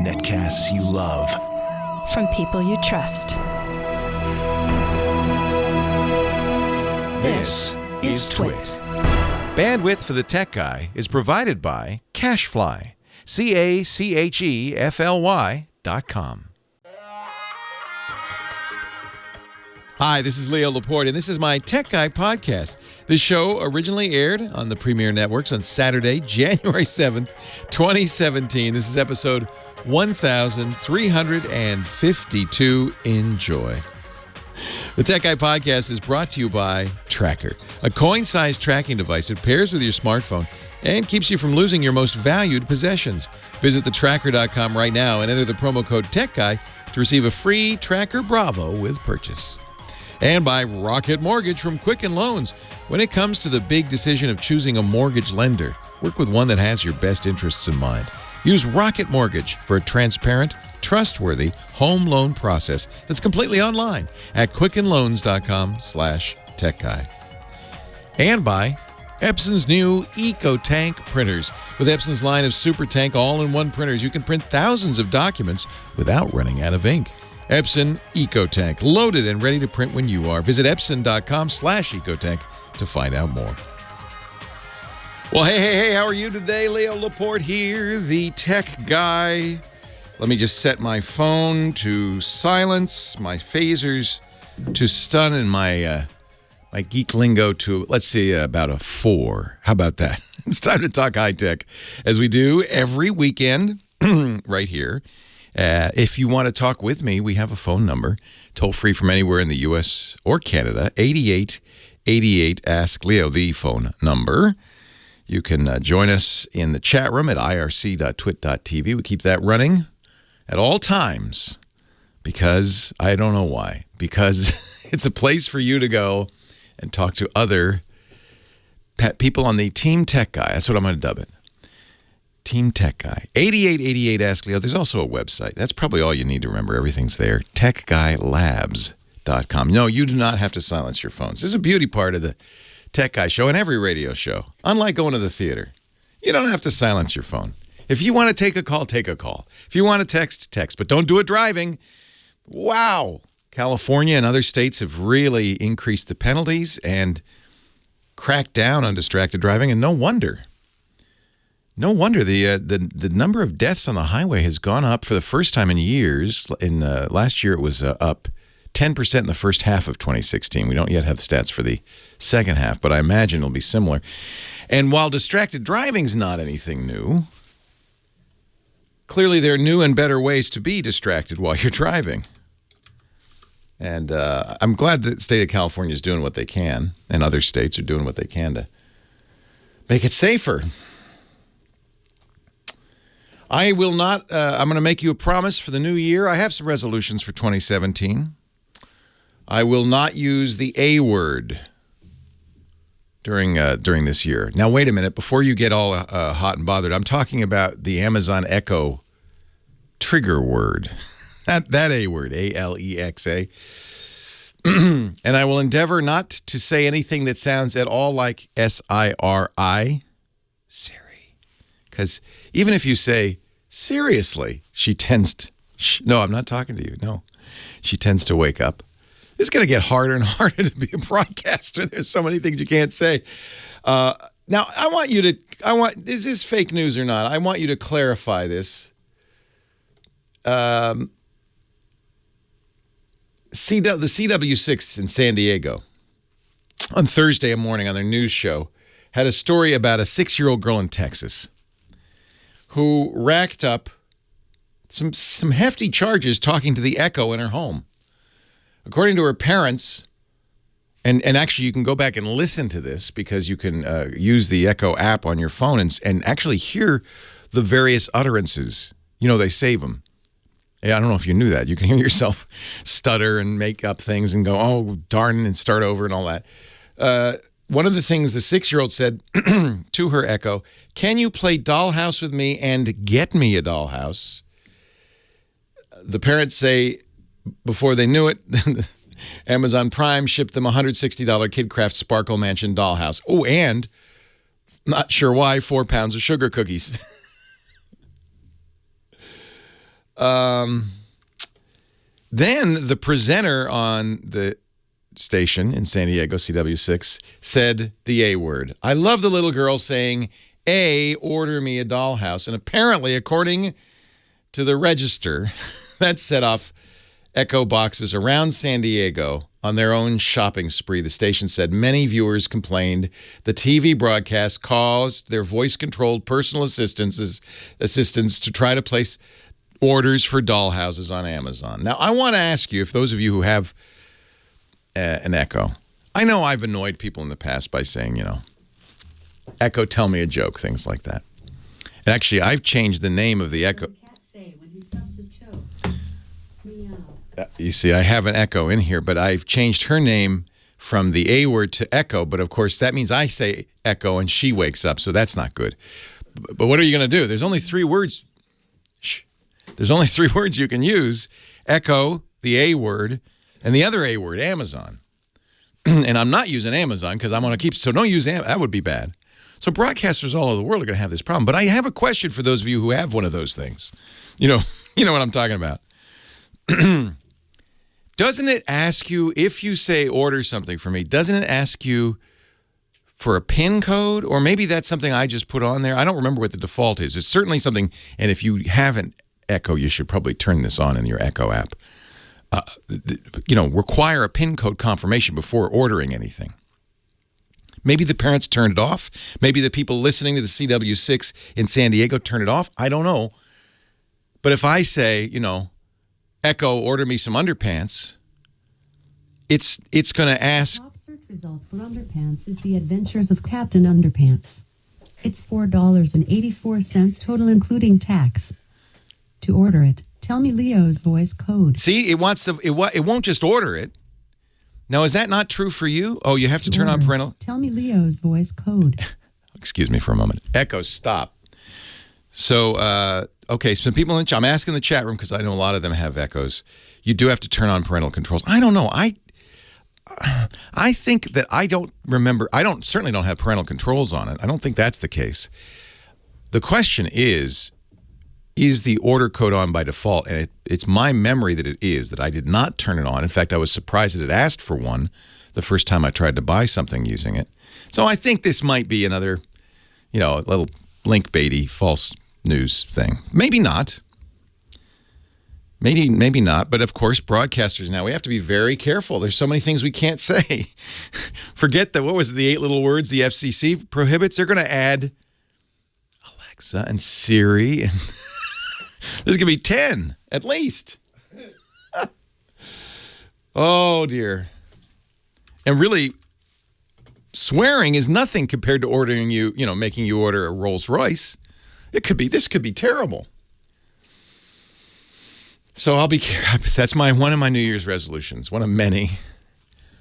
Netcasts you love. From people you trust. This is Twit. Bandwidth for the Tech Guy is provided by Cachefly. CACHEFLY.com. Hi, this is Leo Laporte, and this is my Tech Guy podcast. This show originally aired on the Premier Networks on Saturday, January 7th, 2017. This is episode 1352. Enjoy. The Tech Guy podcast is brought to you by Tracker, a coin-sized tracking device that pairs with your smartphone and keeps you from losing your most valued possessions. Visit thetracker.com right now and enter the promo code TechGuy to receive a free Tracker Bravo with purchase. And by Rocket Mortgage from Quicken Loans. When it comes to the big decision of choosing a mortgage lender, work with one that has your best interests in mind. Use Rocket Mortgage for a transparent, trustworthy home loan process that's completely online at quickenloans.com/techguy. And by Epson's new EcoTank printers. With Epson's line of Super Tank all-in-one printers, you can print thousands of documents without running out of ink. Epson EcoTank, loaded and ready to print when you are. Visit epson.com/EcoTank to find out more. Well, hey, how are you today? Leo Laporte here, the Tech Guy. Let me just set my phone to silence, my phasers to stun, and my geek lingo to, let's see, about a 4. How about that? It's time to talk high-tech, as we do every weekend right here. If you want to talk with me, we have a phone number, toll-free from anywhere in the U.S. or Canada, 8888 Ask Leo, the phone number. You can join us in the chat room at irc.twit.tv. We keep that running at all times because I don't know why. Because it's a place for you to go and talk to other people on the Team Tech Guy. That's what I'm going to dub it. Team Tech Guy. 8888 Ask Leo. There's also a website. That's probably all you need to remember. Everything's there. TechGuyLabs.com. No, you do not have to silence your phones. This is a beauty part of the Tech Guy show and every radio show. Unlike going to the theater, you don't have to silence your phone. If you want to take a call, take a call. If you want to text, text. But don't do it driving. Wow. California and other states have really increased the penalties and cracked down on distracted driving, and no wonder. No wonder the number of deaths on the highway has gone up for the first time in years. In last year, it was up 10% in the first half of 2016. We don't yet have stats for the second half, but I imagine it'll be similar. And while distracted driving's not anything new, clearly there are new and better ways to be distracted while you're driving. And I'm glad that the state of California is doing what they can, and other states are doing what they can to make it safer. I will not, I'm going to make you a promise for the new year. I have some resolutions for 2017. I will not use the A word during this year. Now, wait a minute. Before you get all hot and bothered, I'm talking about the Amazon Echo trigger word. That A word, ALEXA. And I will endeavor not to say anything that sounds at all like SIRI, Siri. Because even if you say, seriously, she tends to, no, I'm not talking to you, no. She tends to wake up. It's going to get harder and harder to be a broadcaster. There's so many things you can't say. Now, is this fake news or not? I want you to clarify this. The CW6 in San Diego on Thursday morning on their news show had a story about a 6-year-old girl in Texas who racked up some hefty charges talking to the Echo in her home. According to her parents, and actually you can go back and listen to this because you can use the Echo app on your phone and actually hear the various utterances. You know, they save them. Yeah, I don't know if you knew that. You can hear yourself stutter and make up things and go, oh, darn, and start over and all that. One of the things the 6-year-old said to her Echo, can you play Dollhouse with me and get me a dollhouse? The parents say before they knew it, Amazon Prime shipped them a $160 KidCraft Sparkle Mansion dollhouse. Oh, and not sure why, 4 pounds of sugar cookies. Then the presenter on the station in San Diego, CW6, said the A word. I love the little girl saying, A, order me a dollhouse. And apparently, according to the register, that set off echo boxes around San Diego on their own shopping spree. The station said many viewers complained the TV broadcast caused their voice-controlled personal assistants to try to place orders for dollhouses on Amazon. Now, I want to ask you, if those of you who have an Echo, I know I've annoyed people in the past by saying, Echo, tell me a joke, things like that. And actually, I've changed the name of the Echo. What does the cat say when he stubs his toe? Meow. You see, I have an Echo in here, but I've changed her name from the A word to Echo. But of course, that means I say Echo and she wakes up, so that's not good. But what are you going to do? There's only 3 words. Shh. There's only 3 words you can use: Echo, the A word, and the other A word, Amazon. And I'm not using Amazon because I'm going to keep, so don't use Amazon. That would be bad. So broadcasters all over the world are going to have this problem. But I have a question for those of you who have one of those things. You know what I'm talking about. Doesn't it ask you, if you say order something for me, doesn't it ask you for a PIN code? Or maybe that's something I just put on there. I don't remember what the default is. It's certainly something, and if you haven't Echo, you should probably turn this on in your Echo app. Require a PIN code confirmation before ordering anything. Maybe the parents turned it off. Maybe the people listening to the CW6 in San Diego turned it off. I don't know. But if I say, Echo, order me some underpants, it's going to ask. The top search result for underpants is The Adventures of Captain Underpants. It's $4.84 total, including tax. To order it, tell me Leo's voice code. See, it won't just order it. Now, is that not true for you? Oh, you have to turn on parental. Tell me Leo's voice code. Excuse me for a moment. Echo, stop. So, okay, some people in the chat. I'm asking the chat room because I know a lot of them have Echoes. You do have to turn on parental controls. I don't know. I think that I don't remember. Certainly don't have parental controls on it. I don't think that's the case. The question is the order code on by default? And it's my memory that it is, that I did not turn it on. In fact, I was surprised that it asked for one the first time I tried to buy something using it. So I think this might be another, little link baity false news thing. Maybe not. Maybe not. But of course, broadcasters now, we have to be very careful. There's so many things we can't say. Forget the 8 little words the FCC prohibits. They're going to add Alexa and Siri and there's going to be 10 at least. Oh, dear. And really, swearing is nothing compared to ordering making you order a Rolls Royce. This could be terrible. So I'll be careful. That's one of my New Year's resolutions, one of many.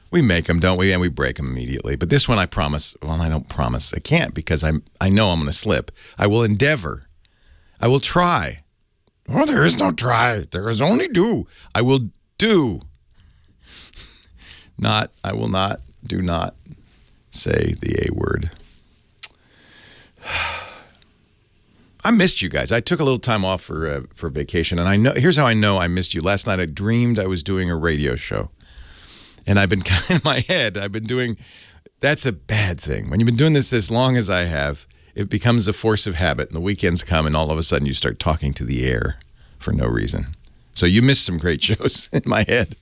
We make them, don't we? And we break them immediately. But this one I promise, I don't promise. I can't because I know I'm going to slip. I will endeavor. I will try. Oh, there is no try. There is only do. I will do. I will not, do not say the A word. I missed you guys. I took a little time off for vacation, and here's how I know I missed you. Last night I dreamed I was doing a radio show, and I've been in my head. That's a bad thing. When you've been doing this as long as I have, it becomes a force of habit, and the weekends come, and all of a sudden you start talking to the air for no reason. So you missed some great shows in my head.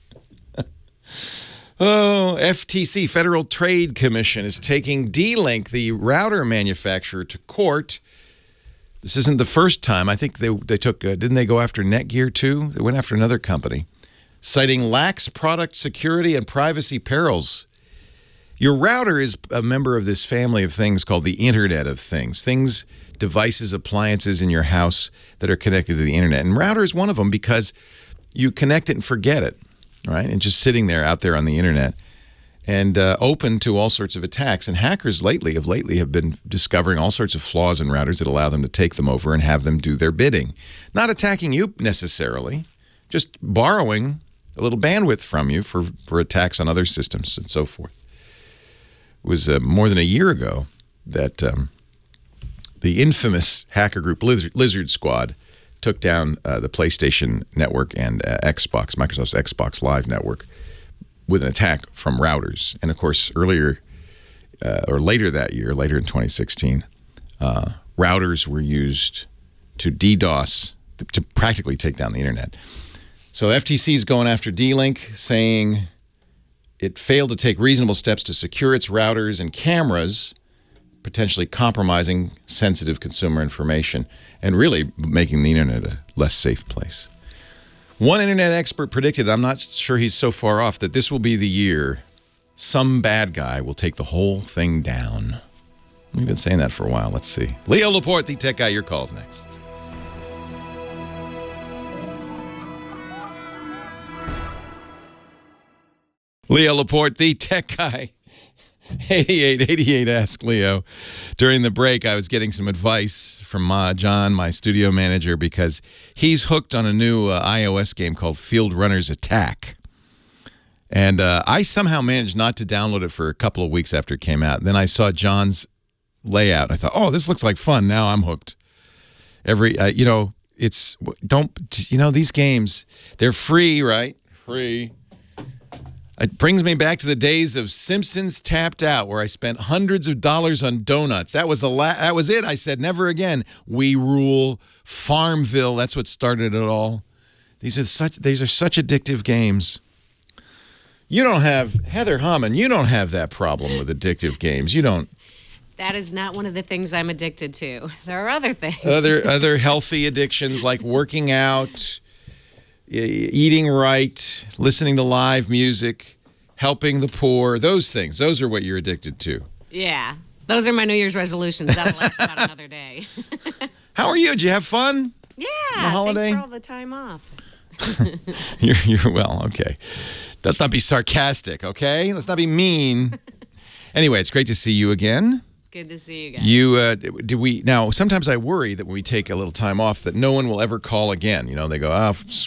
Oh, FTC, Federal Trade Commission, is taking D-Link, the router manufacturer, to court. This isn't the first time. I think they took, didn't they go after Netgear too? They went after another company, citing lax product security and privacy perils. Your router is a member of this family of things called the Internet of Things, devices, appliances in your house that are connected to the Internet. And router is one of them because you connect it and forget it, right? And just sitting there out there on the Internet and open to all sorts of attacks. And hackers lately have been discovering all sorts of flaws in routers that allow them to take them over and have them do their bidding. Not attacking you necessarily, just borrowing a little bandwidth from you for attacks on other systems and so forth. It was more than a year ago that the infamous hacker group Lizard Squad took down the PlayStation Network and Microsoft's Xbox Live network with an attack from routers. And of course, later that year, later in 2016, routers were used to DDoS, to practically take down the internet. So FTC is going after D-Link, saying it failed to take reasonable steps to secure its routers and cameras, potentially compromising sensitive consumer information and really making the internet a less safe place. One internet expert predicted, I'm not sure he's so far off, that this will be the year some bad guy will take the whole thing down. We've been saying that for a while. Let's see. Leo Laporte, the tech guy. Your call's next. Leo Laporte, the tech guy. 8888 Ask Leo. During the break, I was getting some advice from John, my studio manager, because he's hooked on a new iOS game called Field Runner's Attack. And I somehow managed not to download it for a couple of weeks after it came out. Then I saw John's layout. I thought, oh, this looks like fun. Now I'm hooked. These games, they're free, right? Free. It brings me back to the days of Simpsons Tapped Out, where I spent hundreds of dollars on donuts. That was that was it. I said, never again. We rule. Farmville. That's what started it all. These are such addictive games. You don't have, Heather Hammond, you don't have that problem with addictive games. You don't. That is not one of the things I'm addicted to. There are other things. Other healthy addictions like working out, eating right, listening to live music, helping the poor, those things. Those are what you're addicted to. Yeah. Those are my New Year's resolutions. That'll last about another day. How are you? Did you have fun? Yeah. The holiday? Thanks for all the time off. You're well, okay. Let's not be sarcastic, okay? Let's not be mean. Anyway, it's great to see you again. Good to see you guys. Now, sometimes I worry that when we take a little time off that no one will ever call again. You know, they go,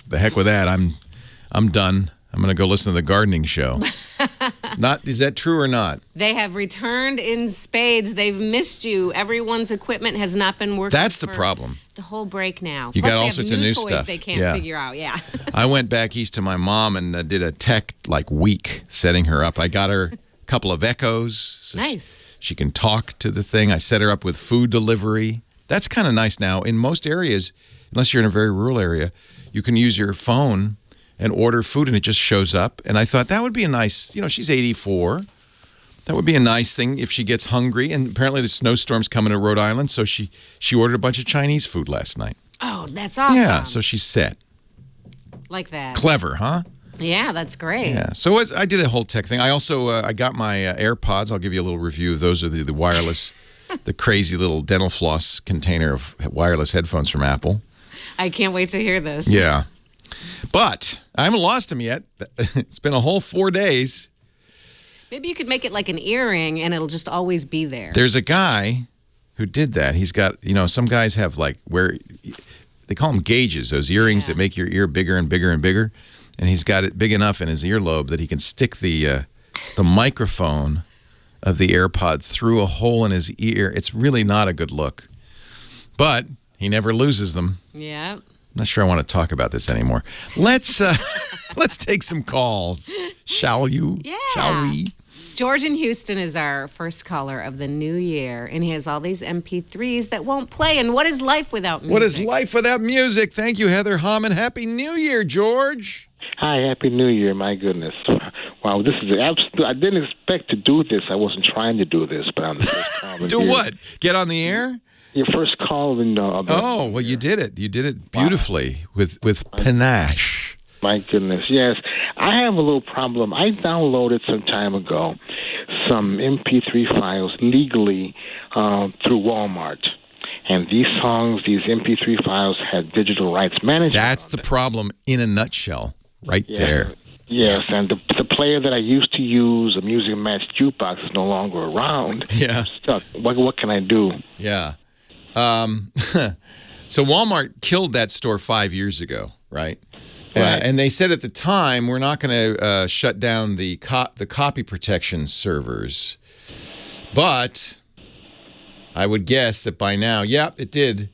the heck with that. I'm done. I'm going to go listen to the gardening show. Is that true or not? They have returned in spades. They've missed you. Everyone's equipment has not been working. That's the problem. The whole break now. You Plus, got all they have sorts of new toys stuff. They can't figure out. Yeah. I went back east to my mom and did a tech week setting her up. I got her a couple of Echoes. So nice. She can talk to the thing. I set her up with food delivery. That's kind of nice now. In most areas, unless you're in a very rural area, you can use your phone and order food and it just shows up. And I thought that would be a nice, she's 84. That would be a nice thing if she gets hungry. And apparently the snowstorm's coming to Rhode Island, so she ordered a bunch of Chinese food last night. Oh, that's awesome. Yeah, so she's set. Like that. Clever, huh? Yeah, that's great. Yeah, so I did a whole tech thing. I also I got my AirPods. I'll give you a little review. Those are the wireless, the crazy little dental floss container of wireless headphones from Apple. I can't wait to hear this. Yeah. But I haven't lost them yet. It's been a whole 4 days. Maybe you could make it like an earring and it'll just always be there. There's a guy who did that. He's got, some guys have where they call them gauges, those earrings that make your ear bigger and bigger and bigger. And he's got it big enough in his earlobe that he can stick the microphone of the AirPod through a hole in his ear. It's really not a good look. But he never loses them. Yeah. I'm not sure I want to talk about this anymore. Let's take some calls. Shall you? Yeah. Shall we? George in Houston is our first caller of the new year, and he has all these MP3s that won't play. And what is life without music? What is life without music? Thank you, Heather Hammond. Happy New Year, George. Hi, Happy New Year. My goodness. Wow, this is absolute. I didn't expect to do this. I wasn't trying to do this, but I'm the first caller. Do what? Get on the air? Your first call in well, you did it. You did it beautifully with panache. My goodness, yes. I have a little problem. I downloaded some time ago some MP3 files legally through Walmart. And these songs, these MP3 files had digital rights management. That's the problem in a nutshell, right there. Yes, and the player that I used to use, a Music Match jukebox, is no longer around. Yeah. I'm stuck. What can I do? Yeah. So Walmart killed that store 5 years ago, right? Right. And they said at the time, we're not going to shut down the copy protection servers. But I would guess that by now, it did.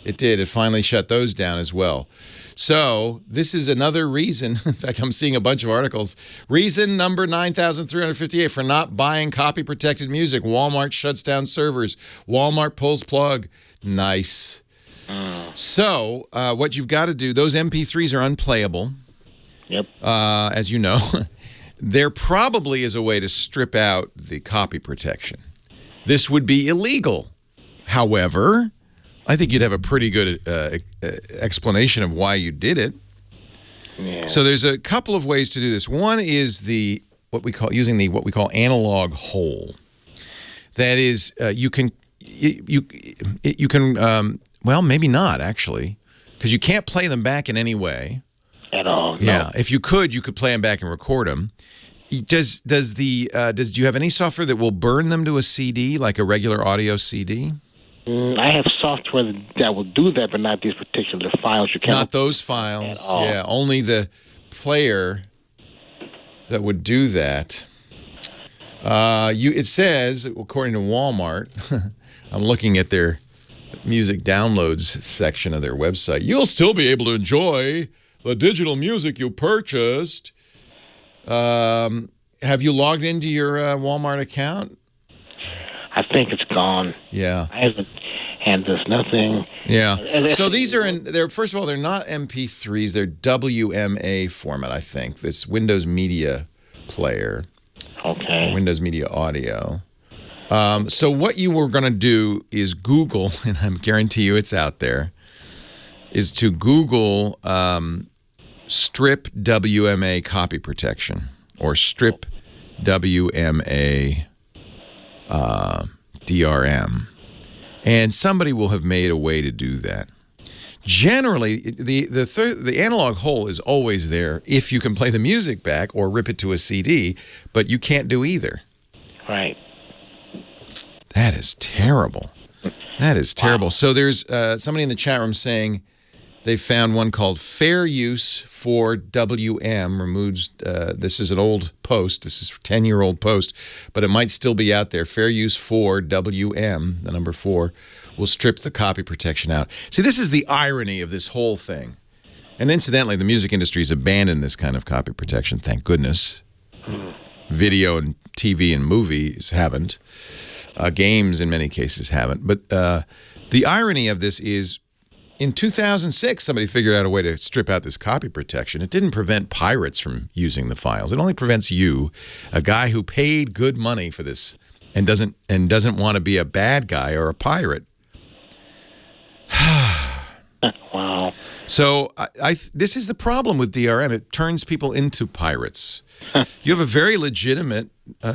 It did. It finally shut those down as well. So this is another reason. In fact, I'm seeing a bunch of articles. Reason number 9,358 for not buying copy-protected music. Walmart shuts down servers. Walmart pulls plug. Nice. So what you've got to do, those MP3s are unplayable. Yep. As you know. There probably is a way to strip out the copy protection. This would be illegal. However, I think you'd have a pretty good explanation of why you did it. Yeah. So there's a couple of ways to do this. One is what we call analog hole. That is, you can well, maybe not actually, because you can't play them back in any way. At all. No. Yeah, if you could play them back and record them. Do you have any software that will burn them to a CD, like a regular audio CD? I have software that will do that, but not these particular files. You can't. Not those files. At all. Yeah, only the player that would do that. It says, according to Walmart, I'm looking at their music downloads section of their website. You'll still be able to enjoy the digital music you purchased. Have you logged into your Walmart account? I think it's gone. Yeah. I haven't, and there's nothing. Yeah. So these are first of all, they're not MP3s, they're WMA format, I think. It's Windows Media Player. Okay. Windows Media Audio. So what you were going to do is Google, and I guarantee you it's out there, is to Google strip WMA copy protection or strip WMA DRM. And somebody will have made a way to do that. Generally, the analog hole is always there if you can play the music back or rip it to a CD, but you can't do either. Right. That is terrible. That is terrible. Wow. So there's somebody in the chat room saying they found one called Fair Use for WM. Removes, this is an old post. This is a 10-year-old post, but it might still be out there. Fair Use for WM, the number 4, will strip the copy protection out. See, this is the irony of this whole thing. And incidentally, the music industry has abandoned this kind of copy protection, thank goodness. Video and TV and movies haven't. Games, in many cases, haven't. But the irony of this is, in 2006, somebody figured out a way to strip out this copy protection. It didn't prevent pirates from using the files. It only prevents you, a guy who paid good money for this and doesn't want to be a bad guy or a pirate. Wow. So this is the problem with DRM. It turns people into pirates. You have a very legitimate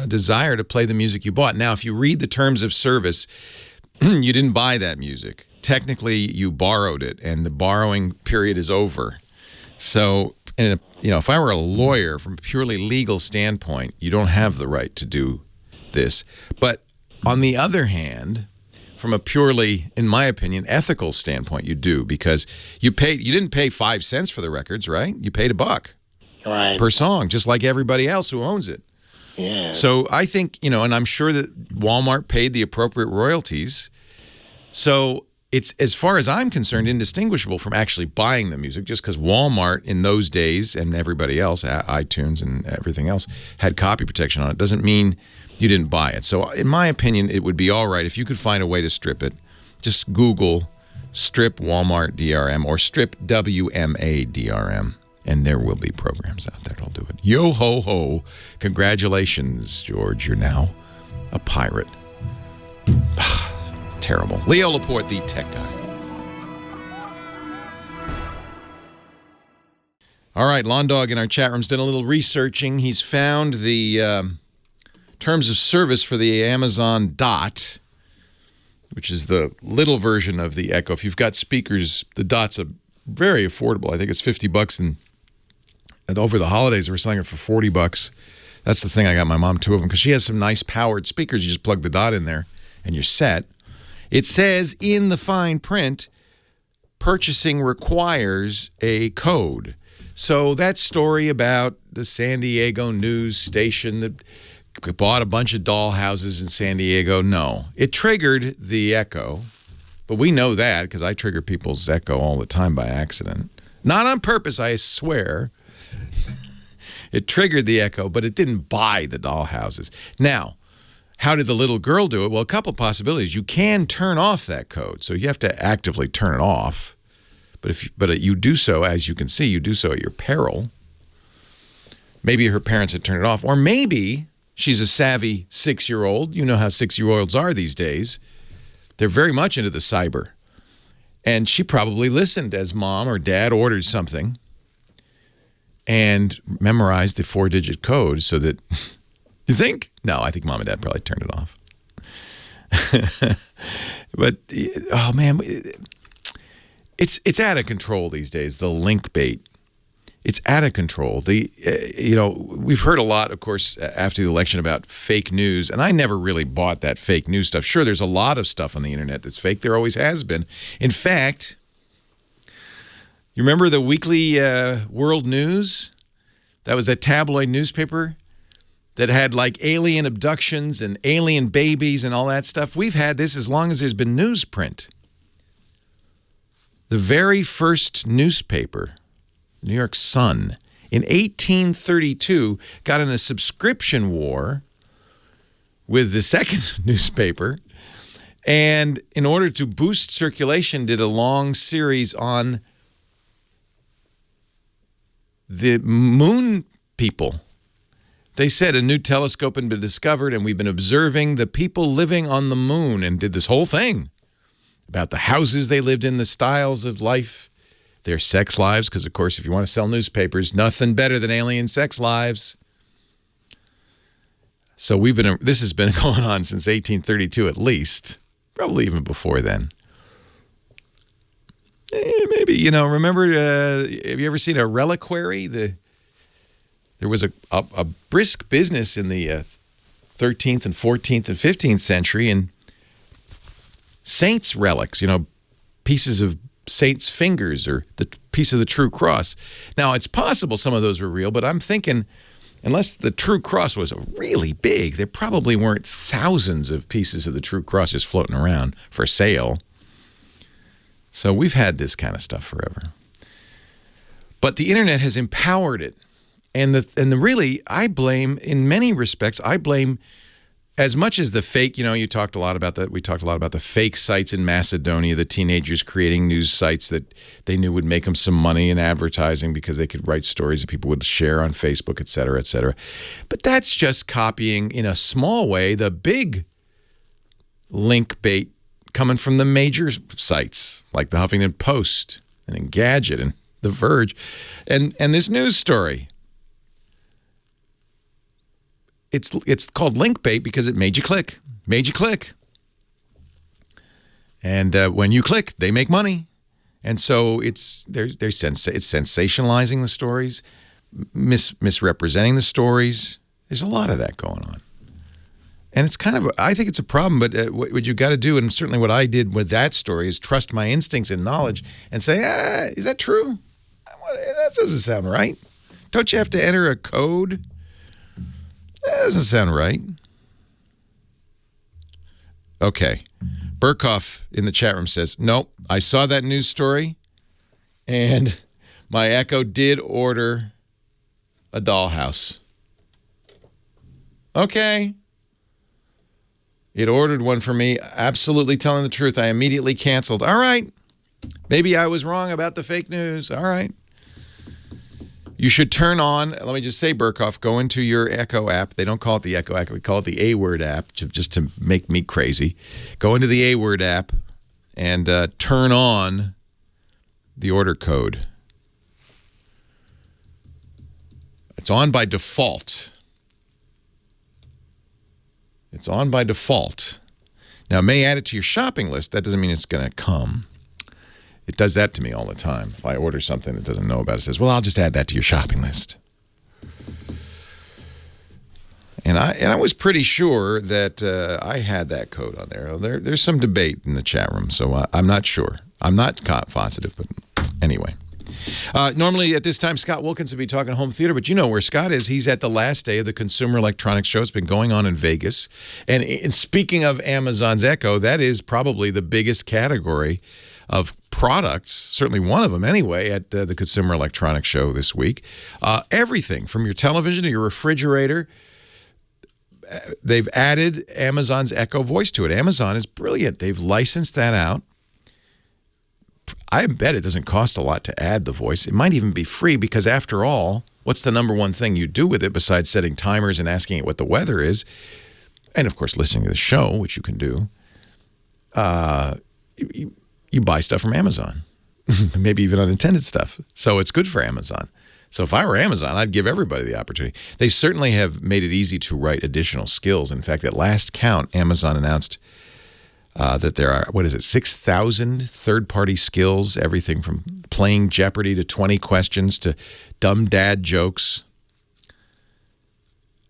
desire to play the music you bought. Now, if you read the terms of service, you didn't buy that music. Technically, you borrowed it, and the borrowing period is over. So, if I were a lawyer from a purely legal standpoint, you don't have the right to do this. But on the other hand, from a purely, in my opinion, ethical standpoint, you do, because you didn't pay 5 cents for the records, right? You paid $1 right. per song, just like everybody else who owns it. Yeah. So I think, and I'm sure that Walmart paid the appropriate royalties. So it's, as far as I'm concerned, indistinguishable from actually buying the music, just because Walmart in those days and everybody else, iTunes and everything else, had copy protection on it. Doesn't mean you didn't buy it. So in my opinion, it would be all right if you could find a way to strip it. Just Google strip Walmart DRM or strip WMA DRM, and there will be programs out there that'll do it. Yo ho ho. Congratulations, George. You're now a pirate. Terrible. Leo Laporte, the tech guy. All right, Lawn Dog in our chat room's done a little researching. He's found the terms of service for the Amazon Dot, which is the little version of the Echo. If you've got speakers, the Dot's a very affordable. I think it's $50, and over the holidays they were selling it for $40. That's the thing. I got my mom 2 of them because she has some nice powered speakers. You just plug the Dot in there and you're set. It says in the fine print, purchasing requires a code. So that story about the San Diego news station that bought a bunch of doll houses in San Diego, no. It triggered the Echo, But we know that because I trigger people's Echo all the time by accident. Not on purpose, I swear. It triggered the Echo, but it didn't buy the dollhouses. Now, how did the little girl do it? Well, a couple possibilities. You can turn off that code, so you have to actively turn it off. But you do so, as you can see, you do so at your peril. Maybe her parents had turned it off. Or maybe she's a savvy 6-year-old. You know how 6-year-olds are these days. They're very much into the cyber. And she probably listened as mom or dad ordered something and memorized the 4-digit code so that... You think? No, I think mom and dad probably turned it off. But, oh man, it's out of control these days, the link bait. It's out of control. We've heard a lot, of course, after the election about fake news, and I never really bought that fake news stuff. Sure, there's a lot of stuff on the internet that's fake. There always has been. In fact, you remember the Weekly World News? That was that tabloid newspaper that had like alien abductions and alien babies and all that stuff. We've had this as long as there's been newsprint. The very first newspaper, New York Sun, in 1832, got in a subscription war with the second newspaper, and in order to boost circulation, did a long series on the moon people. They said a new telescope had been discovered, and we've been observing the people living on the moon, and did this whole thing about the houses they lived in, the styles of life, their sex lives, because, of course, if you want to sell newspapers, nothing better than alien sex lives. So this has been going on since 1832 at least, probably even before then. Maybe, remember, have you ever seen a reliquary? There was a brisk business in the 13th and 14th and 15th century in saints' relics, pieces of saints' fingers or the piece of the true cross. Now, it's possible some of those were real, but I'm thinking, unless the true cross was really big, there probably weren't thousands of pieces of the true cross just floating around for sale. So we've had this kind of stuff forever. But the internet has empowered it. And really, I blame, in many respects, as much as the fake, we talked a lot about the fake sites in Macedonia, the teenagers creating news sites that they knew would make them some money in advertising because they could write stories that people would share on Facebook, et cetera, et cetera. But that's just copying, in a small way, the big link bait coming from the major sites like the Huffington Post and Engadget and The Verge and this news story. It's called link bait because it made you click. And when you click, they make money. And so it's sensationalizing the stories, misrepresenting the stories. There's a lot of that going on. And it's I think it's a problem, but what you got to do, and certainly what I did with that story, is trust my instincts and knowledge and say, is that true? That doesn't sound right. Don't you have to enter a code? That doesn't sound right. Okay. Burkhoff in the chat room says, nope, I saw that news story, and my Echo did order a dollhouse. Okay. It ordered one for me, absolutely telling the truth. I immediately canceled. All right. Maybe I was wrong about the fake news. All right. You should turn on, let me just say, Burkhoff, go into your Echo app. They don't call it the Echo app. We call it the A-Word app, just to make me crazy. Go into the A-Word app and turn on the order code. It's on by default. It's on by default. Now, it may add it to your shopping list. That doesn't mean it's going to come. It does that to me all the time. If I order something it doesn't know about, it says, well, I'll just add that to your shopping list. And I was pretty sure that I had that code on there. There's some debate in the chat room, so I'm not sure. I'm not positive, but anyway. Normally at this time, Scott Wilkins would be talking home theater, but you know where Scott is. He's at the last day of the Consumer Electronics Show. It's been going on in Vegas. And speaking of Amazon's Echo, that is probably the biggest category of products, certainly one of them anyway, at the Consumer Electronics Show this week. Everything from your television to your refrigerator, they've added Amazon's Echo voice to it. Amazon is brilliant. They've licensed that out. I bet it doesn't cost a lot to add the voice. It might even be free because, after all, what's the number one thing you do with it besides setting timers and asking it what the weather is? And, of course, listening to the show, which you can do. You buy stuff from Amazon, maybe even unintended stuff. So it's good for Amazon. So if I were Amazon, I'd give everybody the opportunity. They certainly have made it easy to write additional skills. In fact, at last count, Amazon announced that there are, 6,000 third-party skills, everything from playing Jeopardy to 20 questions to dumb dad jokes.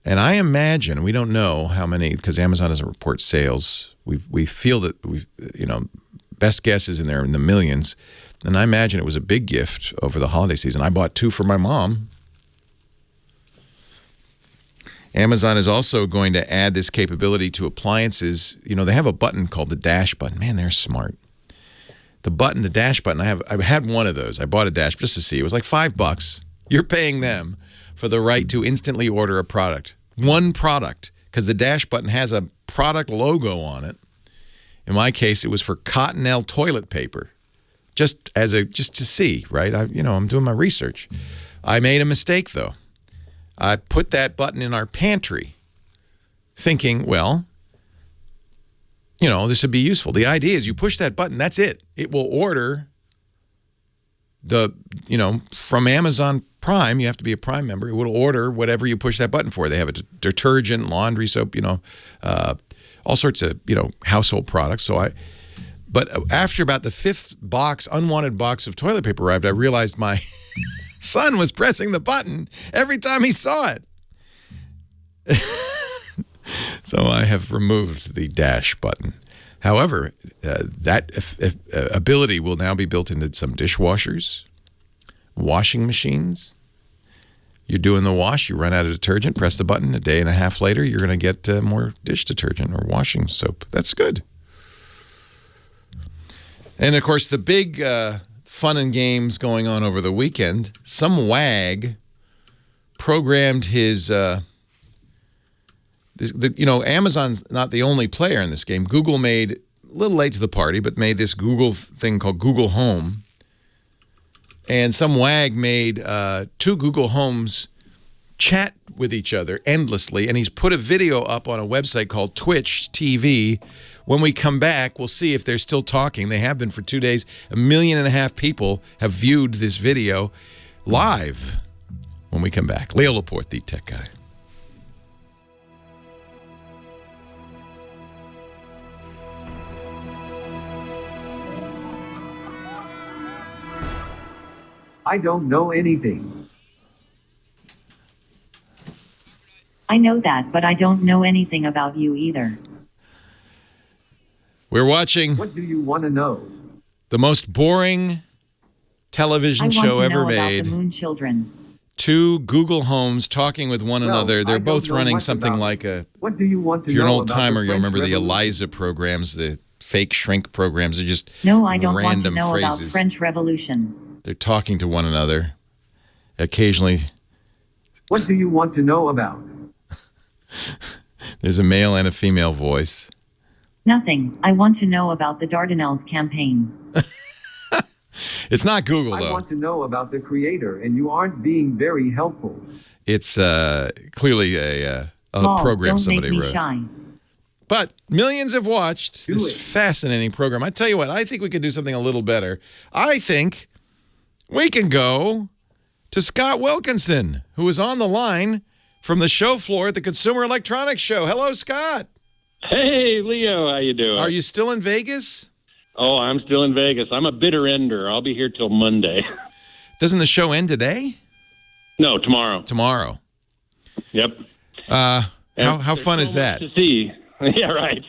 And I imagine, we don't know how many, because Amazon doesn't report sales. We feel that best guess is in the millions. And I imagine it was a big gift over the holiday season. I bought 2 for my mom. Amazon is also going to add this capability to appliances. They have a button called the dash button. Man, they're smart. The dash button, I had one of those. I bought a dash just to see. It was like $5. You're paying them for the right to instantly order a product. One product, because the dash button has a product logo on it. In my case, it was for Cottonelle toilet paper. Just to see, right? I'm doing my research. I made a mistake, though. I put that button in our pantry thinking, well, this would be useful. The idea is you push that button, that's it. It will order from Amazon Prime. You have to be a Prime member. It will order whatever you push that button for. They have a detergent, laundry soap, all sorts of, household products. But after about the 5th unwanted box of toilet paper arrived, I realized my son was pressing the button every time he saw it. So I have removed the dash button. However, that ability will now be built into some dishwashers, washing machines. You're doing the wash, you run out of detergent, press the button, a day and a half later, you're going to get more dish detergent or washing soap. That's good. And, of course, the big fun and games going on over the weekend, some wag programmed his Amazon's not the only player in this game. Google made, a little late to the party, but made this Google thing called Google Home. And some wag made 2 Google Homes chat with each other endlessly, and he's put a video up on a website called Twitch TV. When we come back, we'll see if they're still talking. They have been for 2 days. 1.5 million people have viewed this video live when we come back. Leo Laporte, the tech guy. I don't know anything. I know that, but I don't know anything about you either. We're watching What do you want to know? the most boring television show ever made. About the Moon Children. 2 Google Homes talking with one another. They're both running something like a... What do you want to If you're an know old about timer, the you'll remember French the Revolution? Eliza programs, the fake shrink programs. They're just No, I don't want to random know about phrases. French Revolution. They're talking to one another. Occasionally, What do you want to know about? there's a male and a female voice. Nothing. I want to know about the Dardanelles campaign. It's not Google, I though. want to know about the creator, and you aren't being very helpful. It's clearly a Paul, program don't somebody make me wrote. shy. But millions have watched Do this it. fascinating program. I tell you what, I think we could do something a little better. I think we can go to Scott Wilkinson, who is on the line from the show floor at the Consumer Electronics Show. Hello, Scott. Hey, Leo, how you doing? Are you still in Vegas? Oh, I'm still in Vegas. I'm a bitter ender. I'll be here till Monday. Doesn't the show end today? No, tomorrow. Tomorrow. Yep. How And fun there's is so that? much to see. Yeah, right.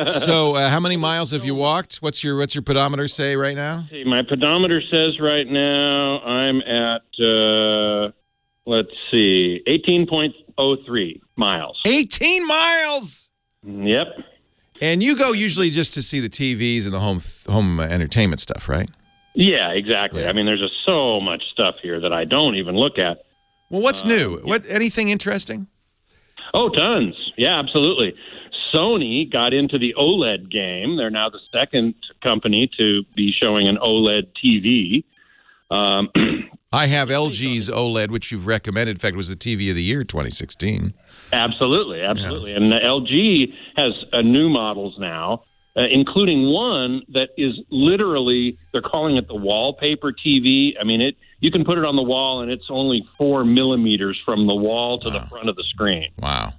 So, how many miles have you walked? What's your pedometer say right now? See, my pedometer says right now I'm at, let's see, 18.03 miles. 18 miles! Yep. And you go usually just to see the TVs and the home entertainment stuff, right? Yeah, exactly. Yeah. I mean, there's just so much stuff here that I don't even look at. Well, what's new? Anything interesting? Oh, tons. Yeah, absolutely. Sony got into the OLED game. They're now the second company to be showing an OLED TV. I have LG's OLED, which you've recommended. In fact, it was the TV of the year 2016. Absolutely. Yeah. And LG has new models now, including one that is literally, they're calling it the wallpaper TV. I mean, you can put it on the wall, and it's only 4 millimeters from the wall to the front of the screen. Wow.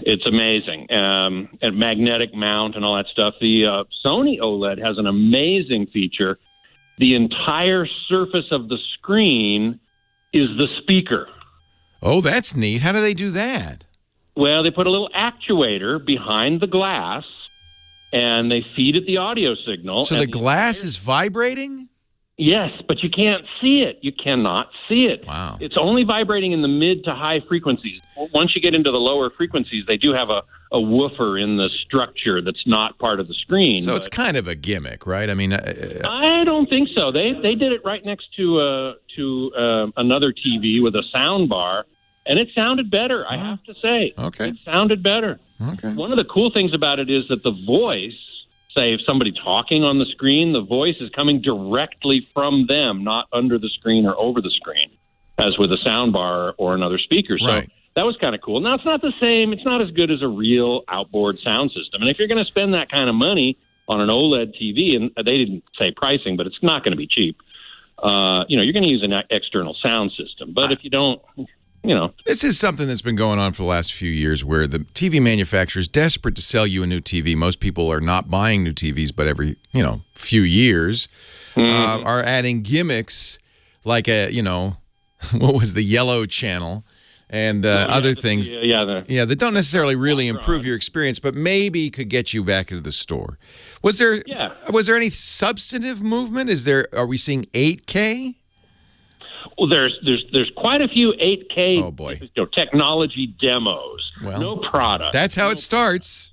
It's amazing. And magnetic mount and all that stuff. The Sony OLED has an amazing feature. The entire surface of the screen is the speaker. Oh, that's neat. How do they do that? Well, they put a little actuator behind the glass, and they feed it the audio signal. So the glass is vibrating? Yes, but you can't see it. You cannot see it. Wow. It's only vibrating in the mid to high frequencies. Once you get into the lower frequencies, they do have a woofer in the structure that's not part of the screen. So it's kind of a gimmick, right? I mean, I don't think so. They did it right next to another TV with a sound bar, and it sounded better, I have to say. Okay. It sounded better. Okay. One of the cool things about it is that the voice, say if somebody talking on the screen, the voice is coming directly from them, not under the screen or over the screen, as with a sound bar or another speaker. So Right. that was kind of cool. Now, it's not the same. It's not as good as a real outboard sound system. And if you're going to spend that kind of money on an OLED TV, and they didn't say pricing, but it's not going to be cheap, you're going to use an external sound system. But if you don't, This is something that's been going on for the last few years where the TV manufacturers desperate to sell you a new TV. Most people are not buying new TVs, but every, few years are adding gimmicks like what was the yellow channel and other things. That don't necessarily really improve your experience, but maybe could get you back into the store. Was there any substantive movement? Oh, Are we seeing 8K? Well, there's quite a few 8K technology demos. Well, no product. That's how it starts.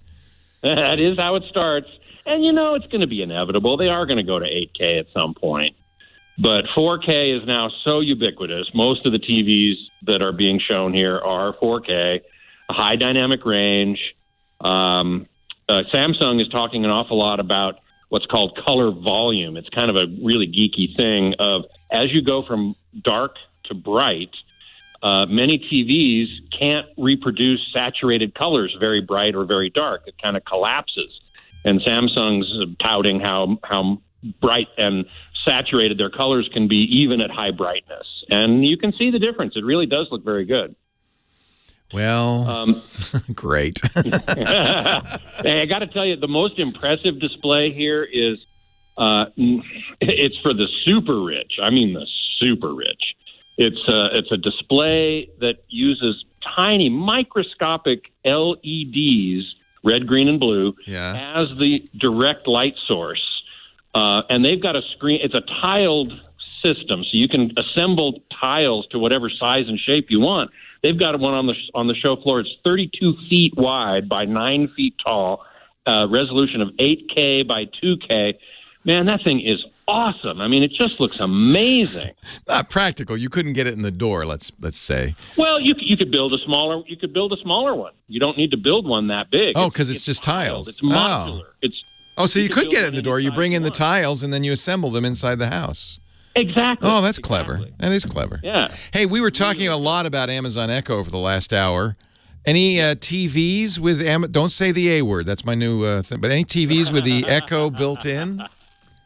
That is how it starts. And, it's going to be inevitable. They are going to go to 8K at some point. But 4K is now so ubiquitous. Most of the TVs that are being shown here are 4K, a high dynamic range. Samsung is talking an awful lot about what's called color volume. It's kind of a really geeky thing of as you go from dark to bright, many TVs can't reproduce saturated colors, very bright or very dark. It kind of collapses. And Samsung's touting how bright and saturated their colors can be even at high brightness. And you can see the difference. It really does look very good. Well, great. Hey, I got to tell you, the most impressive display here is it's for the super rich. I mean, the super rich. It's a display that uses tiny microscopic LEDs, red, green, and blue, as the direct light source. And they've got a screen. It's a tiled system, so you can assemble tiles to whatever size and shape you want. They've got one on the show floor. It's 32 feet wide by 9 feet tall, resolution of 8K by 2K. Man, that thing is awesome. I mean, it just looks amazing. Not practical. You couldn't get it in the door. Let's say. Well, you could build a smaller. You could build a smaller one. You don't need to build one that big. Oh, because it's just tiles. It's modular. So you could get it in the door. You bring in the tiles and then you assemble them inside the house. Exactly. Oh, that's clever. That is clever. Yeah. Hey, we were talking a lot about Amazon Echo over the last hour. Any TVs with don't say the A word. That's my new thing. But any TVs with the Echo built in?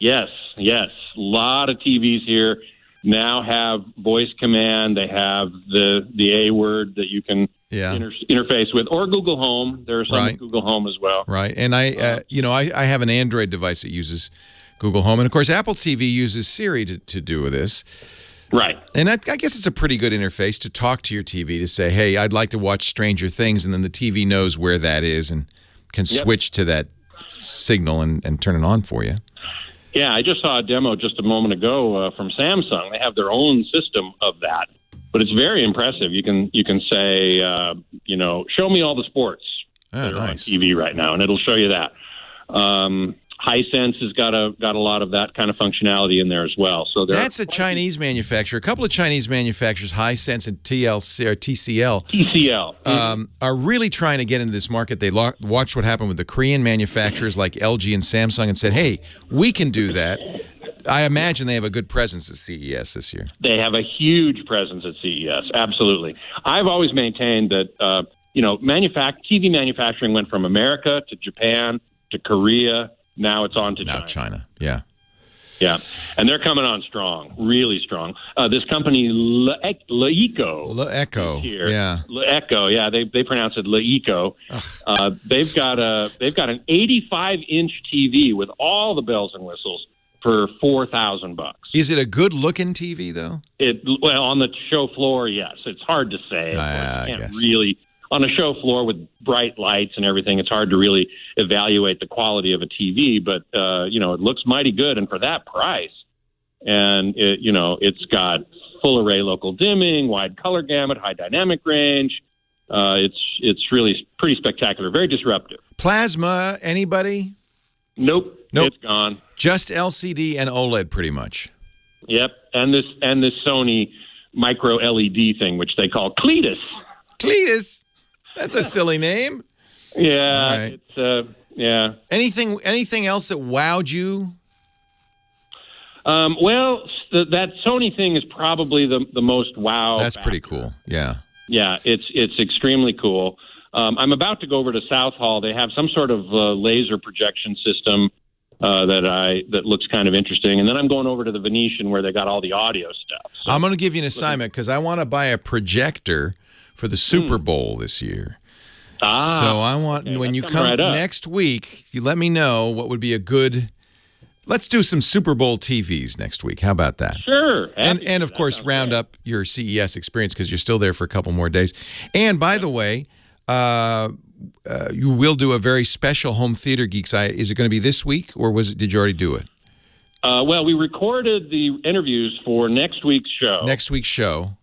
Yes. A lot of TVs here now have voice command. They have the A word that you can interface with, or Google Home. There are some with Google Home as well. Right. And I have an Android device that uses Google Home. And, of course, Apple TV uses Siri to do this. Right. And I guess it's a pretty good interface to talk to your TV to say, hey, I'd like to watch Stranger Things, and then the TV knows where that is and can switch to that signal and turn it on for you. Yeah, I just saw a demo just a moment ago from Samsung. They have their own system of that, but it's very impressive. You can say, show me all the sports that are on TV right now, and it'll show you that. Hisense has got a lot of that kind of functionality in there as well. So that's a Chinese manufacturer. A couple of Chinese manufacturers, Hisense and TCL, are really trying to get into this market. They watched what happened with the Korean manufacturers like LG and Samsung and said, "Hey, we can do that." I imagine they have a good presence at CES this year. They have a huge presence at CES. Absolutely. I've always maintained that TV manufacturing went from America to Japan to Korea. Now it's on to China. Yeah. Yeah. And they're coming on strong, really strong. This company, Leeco. Leeco. Yeah. Leeco. Yeah. They pronounce it Leeco. They've got an 85-inch TV with all the bells and whistles for $4,000. Is it a good looking TV though? On the show floor, yes. It's hard to say. I guess. Really. On a show floor with bright lights and everything, it's hard to really evaluate the quality of a TV, but it looks mighty good, and for that price, and it's got full array local dimming, wide color gamut, high dynamic range. It's really pretty spectacular, very disruptive. Plasma, anybody? Nope. It's gone. Just LCD and OLED, pretty much. Yep, and this Sony micro LED thing, which they call Cletus. Cletus. That's a silly name. Yeah, right. Yeah. Anything else that wowed you? That Sony thing is probably the most wow. That's factor. pretty cool. Yeah. Yeah, it's extremely cool. I'm about to go over to South Hall. They have some sort of laser projection system that looks kind of interesting, and then I'm going over to the Venetian where they got all the audio stuff. So, I'm going to give you an assignment because I want to buy a projector for the Super Bowl this year. So I want when you come next week, you let me know what would be a good. Let's do some Super Bowl TVs next week. How about that? Sure. And of course, round up your CES experience because you're still there for a couple more days. And by the way, you will do a very special Home Theater Geeks. Is it going to be this week, or did you already do it? We recorded the interviews for next week's show.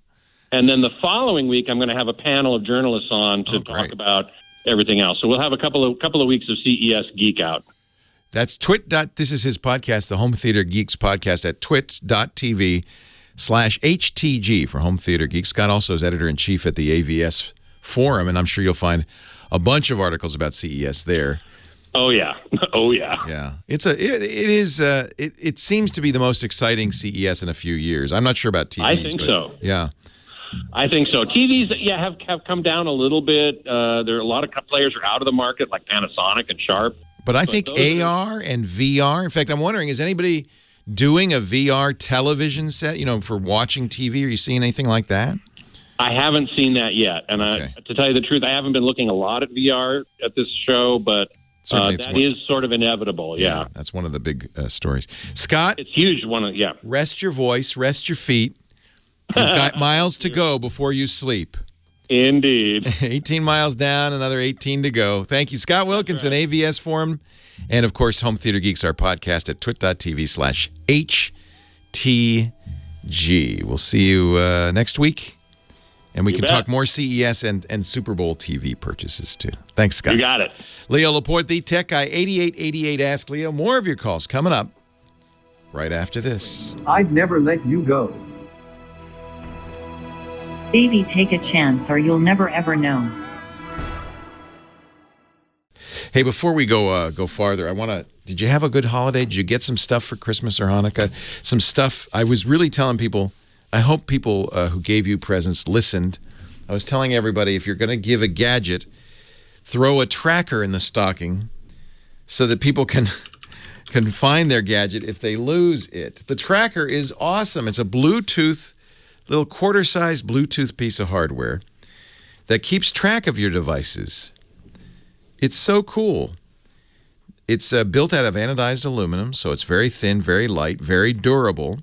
And then the following week, I'm going to have a panel of journalists on to talk about everything else. So we'll have a couple of weeks of CES Geek Out. That's This is his podcast, the Home Theater Geeks podcast at twit.tv/HTG for Home Theater Geeks. Scott also is editor-in-chief at the AVS Forum, and I'm sure you'll find a bunch of articles about CES there. Oh yeah. Yeah. It seems to be the most exciting CES in a few years. I'm not sure about TVs. I think so. Yeah. I think so. TVs, have come down a little bit. There are a lot of players are out of the market, like Panasonic and Sharp. But I think AR and VR. In fact, I'm wondering, is anybody doing a VR television set? For watching TV? Are you seeing anything like that? I haven't seen that yet, and to tell you the truth, I haven't been looking a lot at VR at this show, but that is sort of inevitable. Yeah, that's one of the big stories. Scott, it's huge. Rest your voice, rest your feet. You've got miles to go before you sleep. Indeed. 18 miles down, another 18 to go. Thank you, Scott Wilkinson, AVS Forum, and of course, Home Theater Geeks, our podcast at twit.tv/HTG. We'll see you next week, and we can talk more CES and Super Bowl TV purchases too. Thanks, Scott. You got it. Leo Laporte, the tech guy, 8888 Ask Leo. More of your calls coming up right after this. I'd never let you go. Baby, take a chance or you'll never ever know. Hey, before we go farther, did you have a good holiday? Did you get some stuff for Christmas or Hanukkah? Some stuff. I was really telling people, I hope people who gave you presents listened. I was telling everybody, if you're going to give a gadget, throw a tracker in the stocking so that people can find their gadget if they lose it. The tracker is awesome. It's a little quarter-sized Bluetooth piece of hardware that keeps track of your devices. It's so cool. It's built out of anodized aluminum, so it's very thin, very light, very durable.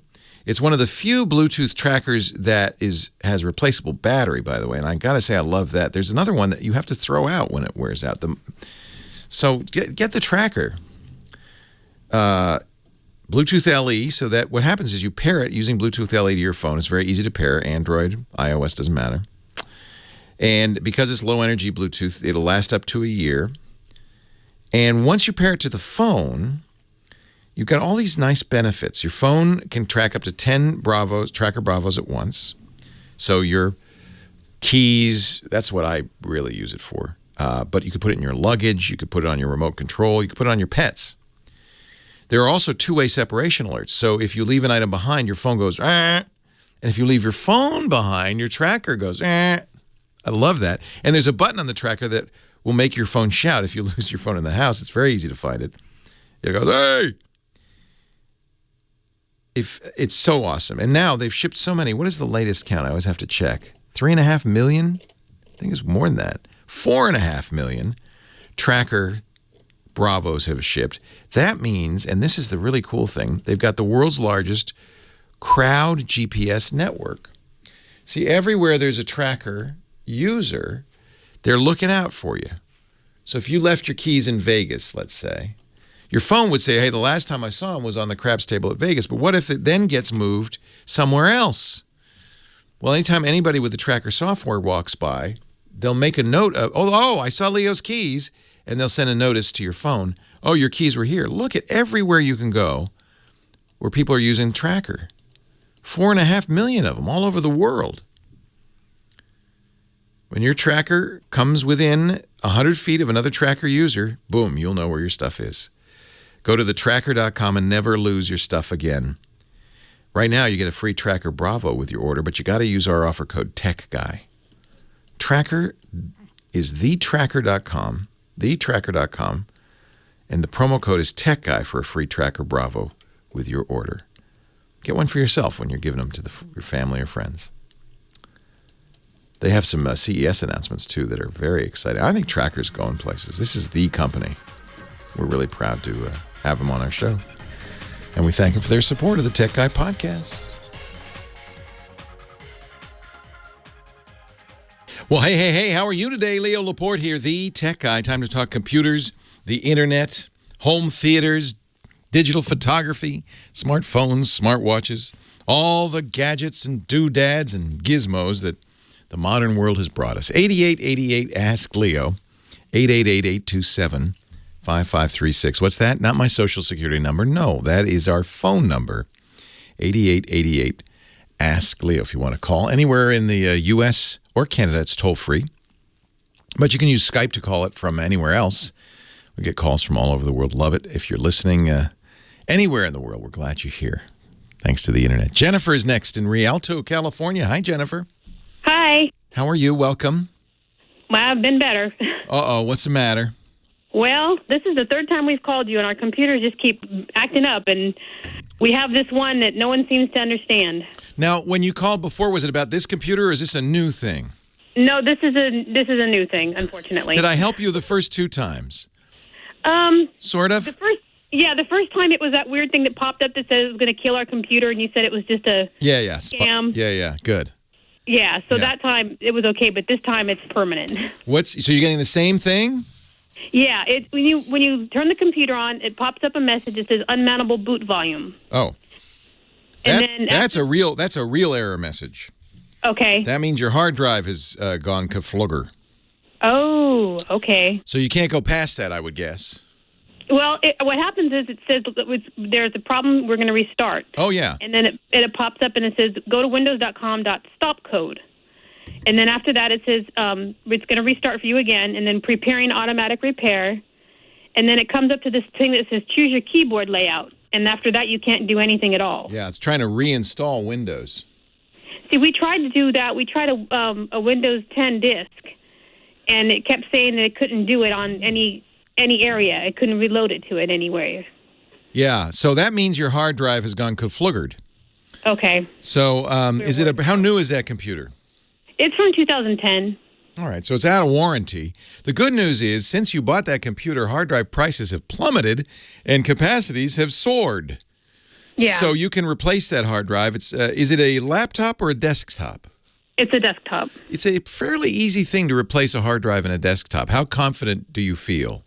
It's one of the few Bluetooth trackers that has replaceable battery, by the way, and I got to say I love that. There's another one that you have to throw out when it wears out. So get the tracker. Bluetooth LE, so that what happens is you pair it using Bluetooth LE to your phone. It's very easy to pair. Android, iOS, doesn't matter. And because it's low energy Bluetooth, it'll last up to a year. And once you pair it to the phone, you've got all these nice benefits. Your phone can track up to 10 tracker Bravos at once. So your keys, that's what I really use it for. But you could put it in your luggage. You could put it on your remote control. You could put it on your pets. There are also two-way separation alerts. So if you leave an item behind, your phone goes, ah. And if you leave your phone behind, your tracker goes, ah. I love that. And there's a button on the tracker that will make your phone shout if you lose your phone in the house. It's very easy to find it. It goes, hey! It's so awesome. And now they've shipped so many. What is the latest count? I always have to check. 3.5 million? I think it's more than that. 4.5 million tracker Bravos have shipped. That means, and this is the really cool thing, they've got the world's largest crowd GPS network. See, everywhere there's a tracker user, they're looking out for you. So if you left your keys in Vegas, let's say, your phone would say, hey, the last time I saw him was on the craps table at Vegas, but what if it then gets moved somewhere else? Well, anytime anybody with the tracker software walks by, they'll make a note of, oh, I saw Leo's keys, and they'll send a notice to your phone. Oh, your keys were here. Look at everywhere you can go where people are using tracker. 4.5 million of them all over the world. When your tracker comes within 100 feet of another tracker user, boom, you'll know where your stuff is. Go to thetracker.com and never lose your stuff again. Right now, you get a free Tracker Bravo with your order, but you got to use our offer code TECHGUY. Tracker is thetracker.com, thetracker.com, and the promo code is TECHGUY for a free Tracker Bravo with your order. Get one for yourself when you're giving them to your family or friends. They have some CES announcements, too, that are very exciting. I think Tracker's going places. This is the company. We're really proud to have them on our show. And we thank them for their support of the Tech Guy podcast. Well, hey, how are you today? Leo Laporte here, the Tech Guy. Time to talk computers, the internet, home theaters, digital photography, smartphones, smartwatches, all the gadgets and doodads and gizmos that the modern world has brought us. 8888 Ask Leo, 888-827-5536. What's that? Not my social security number. No, that is our phone number, 8888 Ask Leo. If you want to call anywhere in the U.S. or Canada, it's toll free. But you can use Skype to call it from anywhere else. We get calls from all over the world. Love it. If you're listening anywhere in the world, we're glad you're here. Thanks to the internet. Jennifer is next in Rialto, California. Hi, Jennifer. Hi. How are you? Welcome. Well, I've been better. Uh-oh, what's the matter? Well, this is the third time we've called you, and our computers just keep acting up, and we have this one that no one seems to understand. Now, when you called before, was it about this computer, or is this a new thing? No, this is a new thing, unfortunately. Did I help you the first two times? Sort of? The first time it was that weird thing that popped up that said it was going to kill our computer, and you said it was just a scam. Yeah, good. Yeah, so that time it was okay, but this time it's permanent. So you're getting the same thing? Yeah, when you turn the computer on, it pops up a message that says unmountable boot volume. Oh, that's a real error message. Okay. That means your hard drive has gone kaflugger. Oh, okay. So you can't go past that, I would guess. Well, what happens is it says there's a problem, we're going to restart. Oh, yeah. And then it pops up and it says go to windows.com.stopcode. And then after that it says it's going to restart for you again, and then preparing automatic repair. And then it comes up to this thing that says choose your keyboard layout. And after that you can't do anything at all. Yeah, it's trying to reinstall Windows. See, we tried to do that. We tried a Windows 10 disk, and it kept saying that it couldn't do it on any area. It couldn't reload it to it anywhere. Yeah, so that means your hard drive has gone kafluggered. Okay. So how new is that computer? It's from 2010. All right, so it's out of warranty. The good news is, since you bought that computer, hard drive prices have plummeted and capacities have soared. Yeah. So you can replace that hard drive. Is it a laptop or a desktop? It's a desktop. It's a fairly easy thing to replace a hard drive in a desktop. How confident do you feel?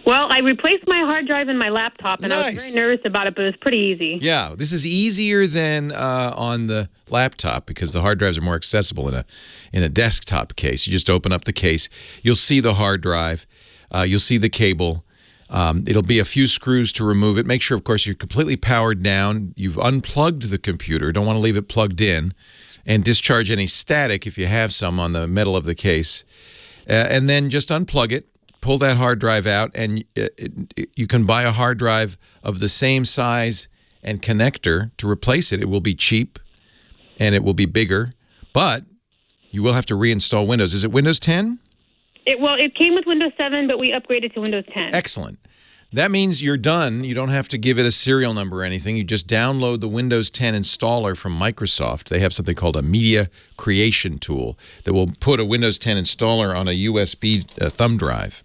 Well, I replaced my hard drive and my laptop, and I was Nice. very nervous about it, but it was pretty easy. Yeah, this is easier than on the laptop because the hard drives are more accessible in a desktop case. You just open up the case. You'll see the hard drive. You'll see the cable. It'll be a few screws to remove it. Make sure, of course, you're completely powered down. You've unplugged the computer. Don't want to leave it plugged in. And discharge any static if you have some on the metal of the case. And then just unplug it. Pull that hard drive out, and you can buy a hard drive of the same size and connector to replace it. It will be cheap, and it will be bigger, but you will have to reinstall Windows. Is it Windows 10? It came with Windows 7, but we upgraded to Windows 10. Excellent. That means you're done. You don't have to give it a serial number or anything. You just download the Windows 10 installer from Microsoft. They have something called a media creation tool that will put a Windows 10 installer on a USB thumb drive.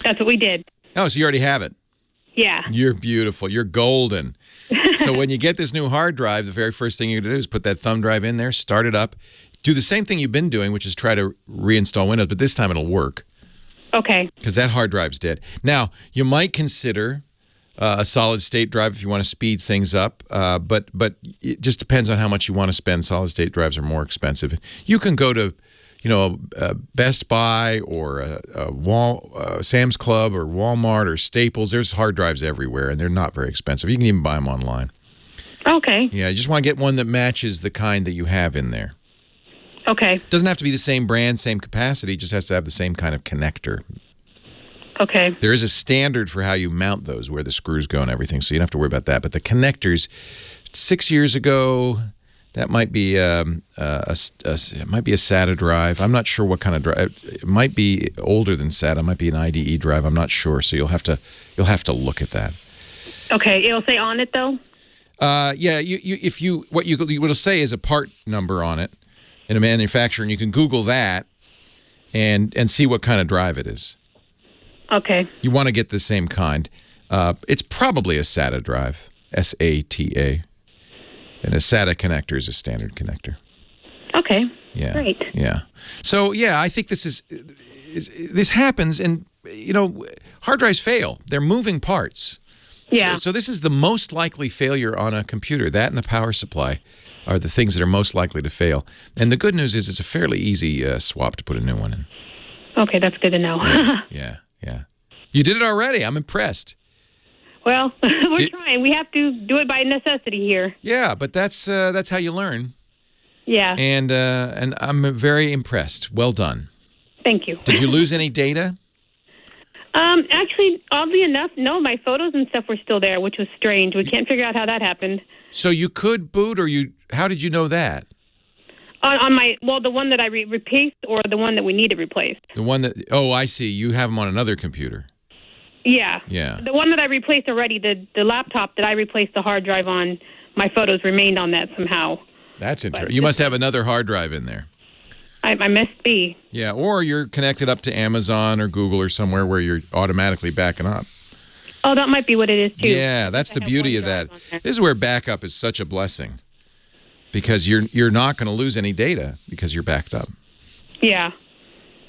That's what we did. Oh, so you already have it. Yeah. You're beautiful. You're golden. So when you get this new hard drive, the very first thing you're going to do is put that thumb drive in there, start it up, do the same thing you've been doing, which is try to reinstall Windows, but this time it'll work. Okay. Because that hard drive's dead. Now, you might consider a solid-state drive if you want to speed things up, but it just depends on how much you want to spend. Solid-state drives are more expensive. You can go to, Best Buy or Sam's Club or Walmart or Staples. There's hard drives everywhere, and they're not very expensive. You can even buy them online. Okay. Yeah, you just want to get one that matches the kind that you have in there. Okay. Doesn't have to be the same brand, same capacity. Just has to have the same kind of connector. Okay. There is a standard for how you mount those, where the screws go and everything, so you don't have to worry about that. But the connectors, 6 years ago, that might be it might be a SATA drive. I'm not sure what kind of drive. It might be older than SATA. It might be an IDE drive. I'm not sure. So you'll have to look at that. Okay. It'll say on it though. Yeah. What will say is a part number on it in a manufacturer, and you can Google that and see what kind of drive it is. Okay. You want to get the same kind. It's probably a SATA drive, SATA. And a SATA connector is a standard connector. Okay. Yeah. Great. Yeah. So, yeah, I think this happens, and, hard drives fail. They're moving parts. Yeah. So this is the most likely failure on a computer. That and the power supply are the things that are most likely to fail. And the good news is it's a fairly easy swap to put a new one in. Okay, that's good to know. Yeah. You did it already. I'm impressed. Well, we're trying. We have to do it by necessity here. Yeah, but that's how you learn. Yeah. And I'm very impressed. Well done. Thank you. Did you lose any data? Actually, oddly enough, no. My photos and stuff were still there, which was strange. We can't figure out how that happened. So you could boot, or how did you know that? On the one that I replaced, or the one that we need to replace. The one that, oh, I see. You have them on another computer. Yeah. Yeah. The one that I replaced already, the laptop that I replaced the hard drive on, my photos remained on that somehow. That's interesting. You must have another hard drive in there. I must be. Yeah, or you're connected up to Amazon or Google or somewhere where you're automatically backing up. Oh, that might be what it is, too. Yeah, that's the beauty of that. This is where backup is such a blessing, because you're not going to lose any data because you're backed up. Yeah.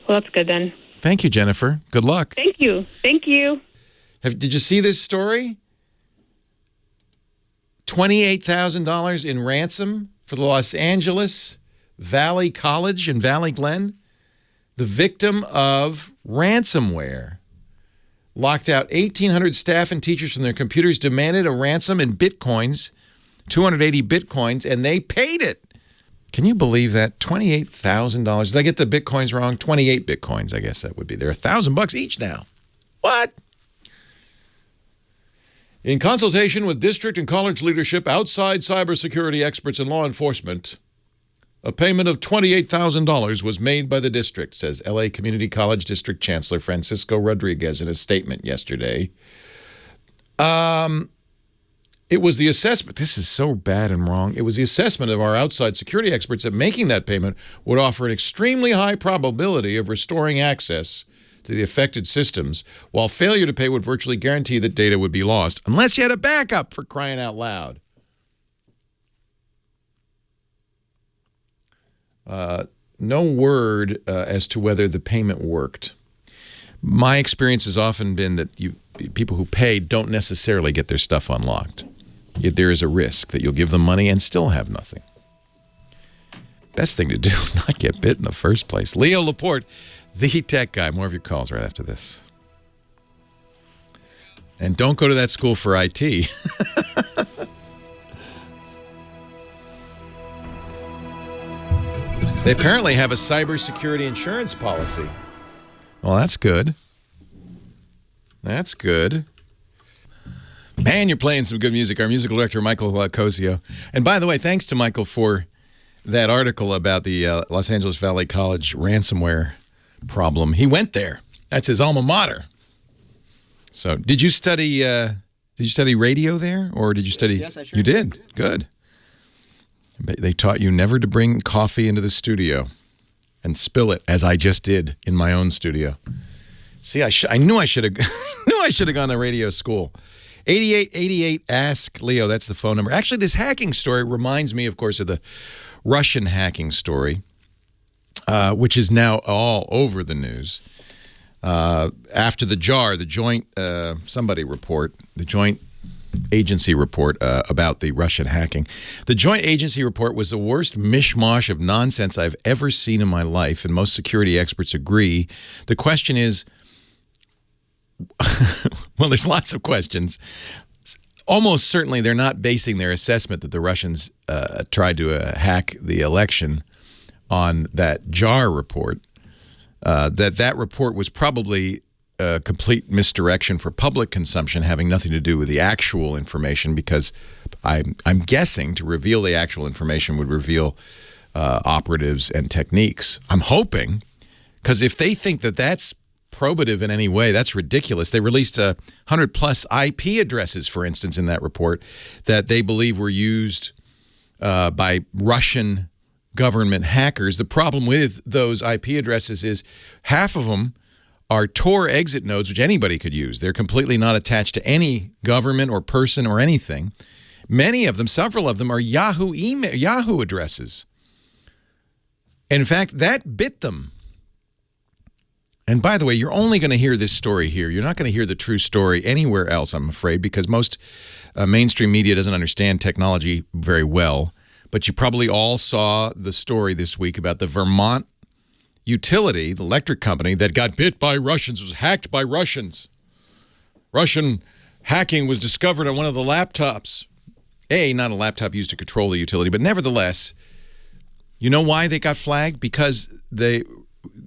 Well, that's good then. Thank you, Jennifer. Good luck. Thank you. Thank you. Did you see this story? $28,000 in ransom for the Los Angeles Valley College in Valley Glen. The victim of ransomware locked out 1,800 staff and teachers from their computers, demanded a ransom in bitcoins, 280 bitcoins, and they paid it. Can you believe that? $28,000. Did I get the bitcoins wrong? 28 bitcoins, I guess that would be. They're $1,000 each now. What? In consultation with district and college leadership, outside cybersecurity experts, and law enforcement, a payment of $28,000 was made by the district, says L.A. Community College District Chancellor Francisco Rodriguez in a statement yesterday. It was the assessment. This is so bad and wrong. It was the assessment of our outside security experts that making that payment would offer an extremely high probability of restoring access to the affected systems, while failure to pay would virtually guarantee that data would be lost, unless you had a backup, for crying out loud. No word as to whether the payment worked. My experience has often been that people who pay don't necessarily get their stuff unlocked. Yet there is a risk that you'll give them money and still have nothing. Best thing to do, not get bit in the first place. Leo Laporte, the tech guy. More of your calls right after this. And don't go to that school for IT. They apparently have a cybersecurity insurance policy. Well, that's good. That's good. Man, you're playing some good music. Our musical director, Michael Cosio. And by the way, thanks to Michael for that article about the Los Angeles Valley College ransomware problem. He went there. That's his alma mater. So, did you study radio there, or did you study? Yes, I sure You did. Good. They taught you never to bring coffee into the studio and spill it, as I just did in my own studio. See, I knew I should have knew I should have gone to radio school. 8888 Ask Leo. That's the phone number. Actually, this hacking story reminds me, of course, of the Russian hacking story, which is now all over the news. After the JAR, the joint somebody report, the joint agency report about the Russian hacking. The joint agency report was the worst mishmash of nonsense I've ever seen in my life, and most security experts agree. The question is, well, there's lots of questions. Almost certainly they're not basing their assessment that the Russians tried to hack the election on that JAR report. That report was probably a complete misdirection for public consumption, having nothing to do with the actual information, because I'm guessing to reveal the actual information would reveal operatives and techniques. I'm hoping, because if they think that that's probative in any way, that's ridiculous. They released 100-plus IP addresses, for instance, in that report that they believe were used by Russian government hackers. The problem with those IP addresses is half of them are Tor exit nodes, which anybody could use. They're completely not attached to any government or person or anything. Many of them, several of them, are Yahoo addresses. And in fact, that bit them. And by the way, you're only going to hear this story here. You're not going to hear the true story anywhere else, I'm afraid, because most mainstream media doesn't understand technology very well. But you probably all saw the story this week about the Vermont utility, the electric company, that got bit by Russians, was hacked by Russians. Russian hacking was discovered on one of the laptops. Not a laptop used to control the utility, but nevertheless, you know why they got flagged? Because the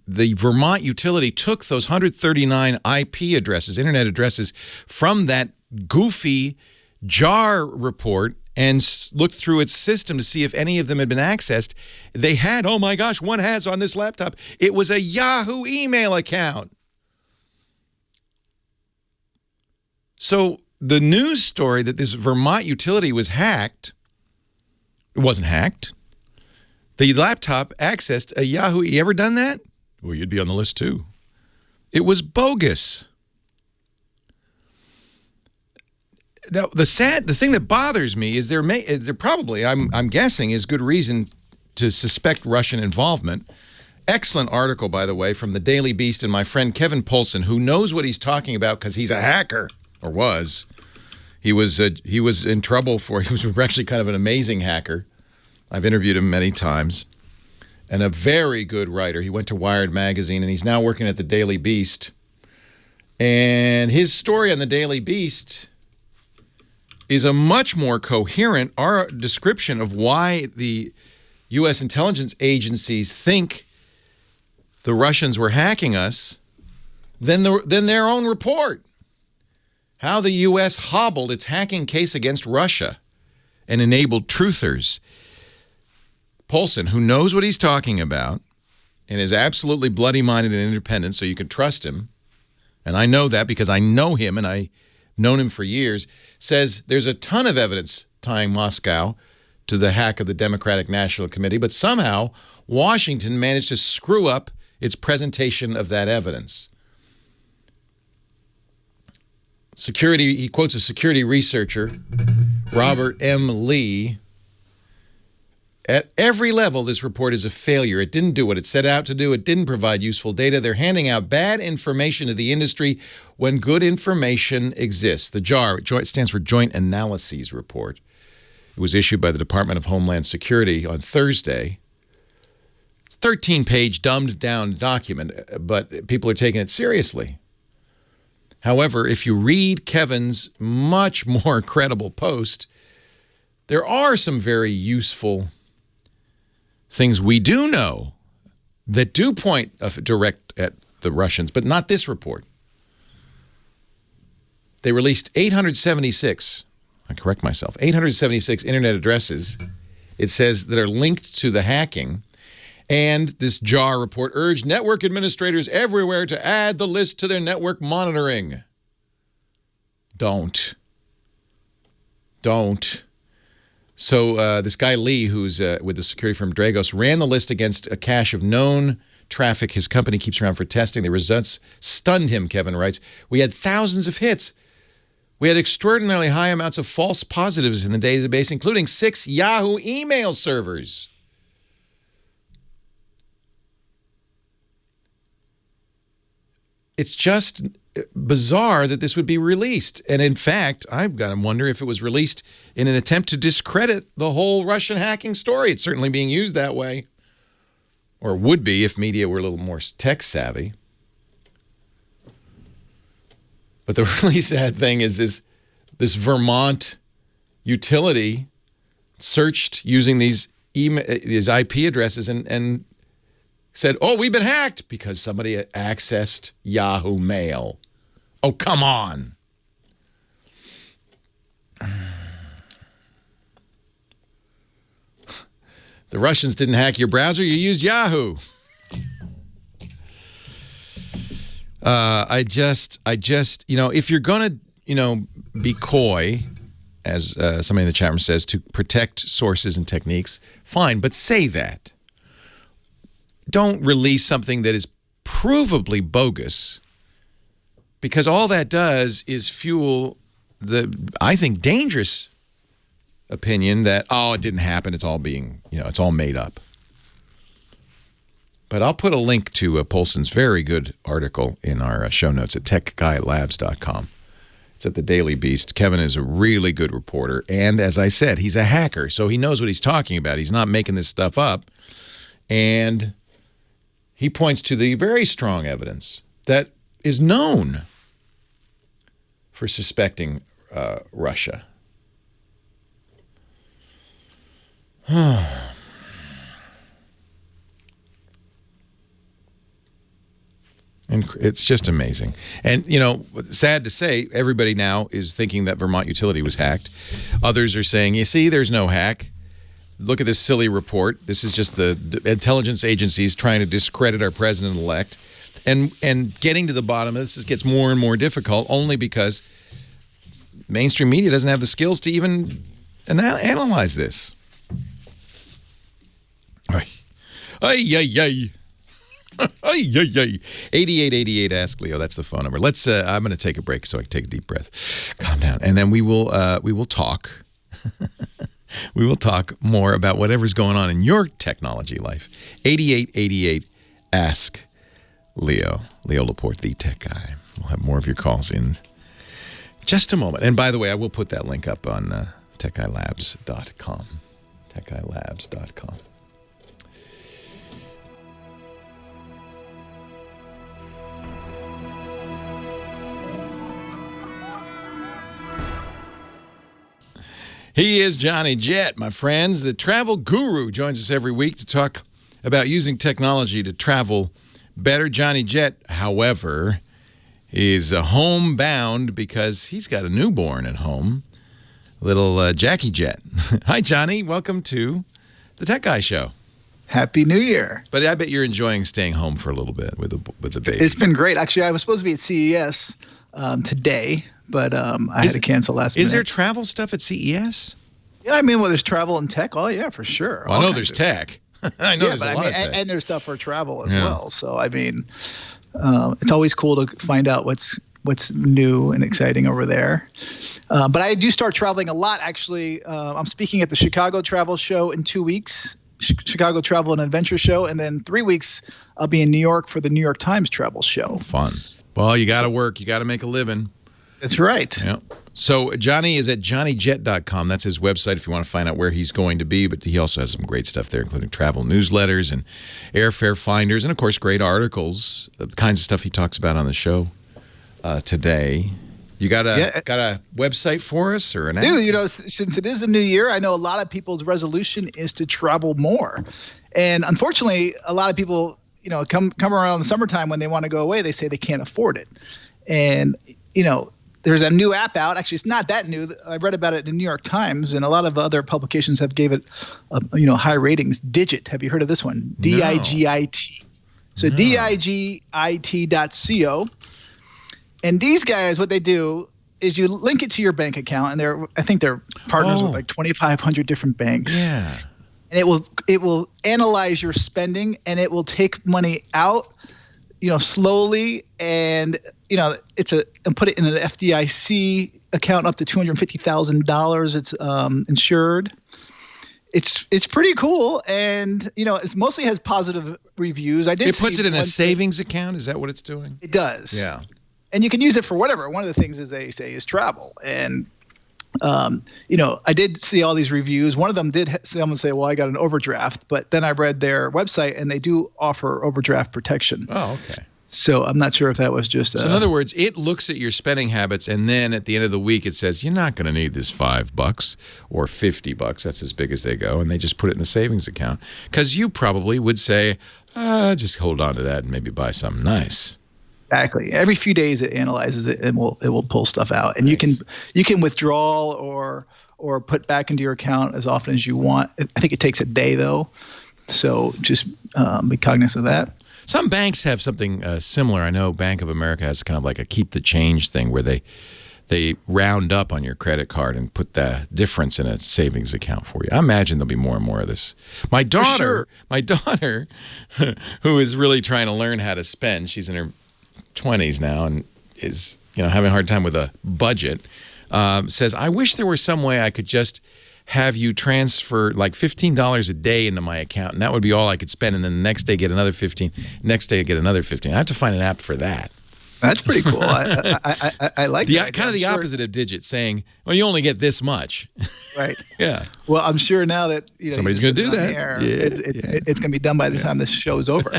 Vermont utility took those 139 IP addresses, internet addresses, from that goofy JAR report and looked through its system to see if any of them had been accessed. They had, oh my gosh, one has on this laptop. It was a Yahoo email account. So the news story that this Vermont utility was hacked, it wasn't hacked. The laptop accessed a Yahoo. You ever done that? Well, you'd be on the list too. It was bogus. Now, the thing that bothers me is there probably, I'm guessing, is good reason to suspect Russian involvement. Excellent article, by the way, from the Daily Beast and my friend Kevin Poulsen, who knows what he's talking about because he's a hacker, or was. He was in trouble he was actually kind of an amazing hacker. I've interviewed him many times. And a very good writer. He went to Wired Magazine, and he's now working at the Daily Beast. And his story on the Daily Beast is a much more coherent description of why the U.S. intelligence agencies think the Russians were hacking us than their own report. How the U.S. hobbled its hacking case against Russia and enabled truthers. Poulsen, who knows what he's talking about and is absolutely bloody-minded and independent, so you can trust him, and I know that because I know him and I've known him for years, says there's a ton of evidence tying Moscow to the hack of the Democratic National Committee, but somehow Washington managed to screw up its presentation of that evidence. He quotes a security researcher, Robert M. Lee, At every level, this report is a failure. It didn't do what it set out to do. It didn't provide useful data. They're handing out bad information to the industry when good information exists. The JAR, stands for Joint Analyses Report. It was issued by the Department of Homeland Security on Thursday. It's a 13-page, dumbed-down document, but people are taking it seriously. However, if you read Kevin's much more credible post, there are some very useful things we do know that do point direct at the Russians, but not this report. They released 876, I correct myself, 876 internet addresses, it says, that are linked to the hacking. And this JAR report urged network administrators everywhere to add the list to their network monitoring. Don't. So this guy Lee, who's with the security firm Dragos, ran the list against a cache of known traffic his company keeps around for testing. The results stunned him, Kevin writes. We had thousands of hits. We had extraordinarily high amounts of false positives in the database, including 6 Yahoo email servers. It's just bizarre that this would be released. And in fact, I've got to wonder if it was released in an attempt to discredit the whole Russian hacking story. It's certainly being used that way. Or would be if media were a little more tech savvy. But the really sad thing is this Vermont utility searched using these IP addresses and said, oh, we've been hacked because somebody accessed Yahoo Mail. Oh, come on. The Russians didn't hack your browser. You used Yahoo. I just, if you're going to, be coy, as somebody in the chat room says, to protect sources and techniques, fine, but say that. Don't release something that is provably bogus, because all that does is fuel the, I think, dangerous opinion that, oh, it didn't happen. It's all being, it's all made up. But I'll put a link to Polson's very good article in our show notes at techguylabs.com. It's at the Daily Beast. Kevin is a really good reporter. And as I said, he's a hacker, so he knows what he's talking about. He's not making this stuff up. And he points to the very strong evidence that is known for suspecting Russia. And it's just amazing. And, sad to say, everybody now is thinking that Vermont Utility was hacked. Others are saying, you see, there's no hack. Look at this silly report. This is just the intelligence agencies trying to discredit our president-elect. And getting to the bottom of this gets more and more difficult only because mainstream media doesn't have the skills to even analyze this. Ay, ay, ay, ay. 8888 Ask Leo. That's the phone number. Let's. I'm going to take a break so I can take a deep breath. Calm down, and then we will talk. We will talk more about whatever's going on in your technology life. 8888 Ask Leo. Leo Laporte, the tech guy. We'll have more of your calls in just a moment. And by the way, I will put that link up on techguylabs.com. techguylabs.com. He is Johnny Jet, my friends. The travel guru joins us every week to talk about using technology to travel better. Johnny Jet, however, is homebound because he's got a newborn at home, little Jackie Jet. Hi, Johnny. Welcome to the Tech Guy Show. Happy New Year. But I bet you're enjoying staying home for a little bit with the baby. It's been great. Actually, I was supposed to be at CES today, but I had to cancel last minute. Is there travel stuff at CES? Yeah, I mean, well, there's travel and tech. Oh, yeah, for sure. Well, I know there's tech. I know there's a lot of tech. And there's stuff for travel as well. So, I mean, it's always cool to find out what's what's new and exciting over there. But I do start traveling a lot, actually. I'm speaking at the Chicago Travel Show in 2 weeks, Chicago Travel and Adventure Show. And then 3 weeks, I'll be in New York for the New York Times Travel Show. Fun. Well, you got to work. You got to make a living. That's right. Yeah. So Johnny is at johnnyjet.com. That's his website if you want to find out where he's going to be. But he also has some great stuff there, including travel newsletters and airfare finders, and, of course, great articles, the kinds of stuff he talks about on the show today. You got a website for us or an app? Dude, since it is the new year, I know a lot of people's resolution is to travel more. And unfortunately, a lot of people, come around the summertime when they want to go away, they say they can't afford it. And, there's a new app out. Actually, it's not that new. I read about it in the New York Times, and a lot of other publications have gave it, high ratings. Digit. Have you heard of this one? No. DIGIT. So No. digit.co. And these guys, what they do is you link it to your bank account, and I think they're partners with like 2,500 different banks. Yeah. And it will analyze your spending, and it will take money out, slowly, and and put it in an FDIC account up to $250,000. It's insured. It's pretty cool, and it mostly has positive reviews. It puts it in a savings account. Is that what it's doing? It does. Yeah. And you can use it for whatever. One of the things, as they say, is travel. And I did see all these reviews. One of them someone say, well, I got an overdraft, but then I read their website and they do offer overdraft protection. Oh, okay. So I'm not sure if that was just. So in other words, it looks at your spending habits, and then at the end of the week, it says you're not going to need this $5 or $50. That's as big as they go, and they just put it in the savings account because you probably would say, just hold on to that and maybe buy something nice. Exactly. Every few days, it analyzes it and it will pull stuff out, and Nice. you can withdraw or put back into your account as often as you want. I think it takes a day though, so just be cognizant of that. Some banks have something similar. I know Bank of America has kind of like a keep the change thing where they round up on your credit card and put the difference in a savings account for you. I imagine there'll be more and more of this. My daughter, who is really trying to learn how to spend, she's in her 20s now and is having a hard time with a budget, says, I wish there were some way I could just have you transfer like $15 a day into my account, and that would be all I could spend, and then the next day get another 15, next day get another 15. I have to find an app for that. That's pretty cool. I like that. Kind of the opposite of Digit, saying, well, you only get this much. Right. Yeah. Well, I'm sure now that somebody's going to do that. It's going to be done by the time this show is over.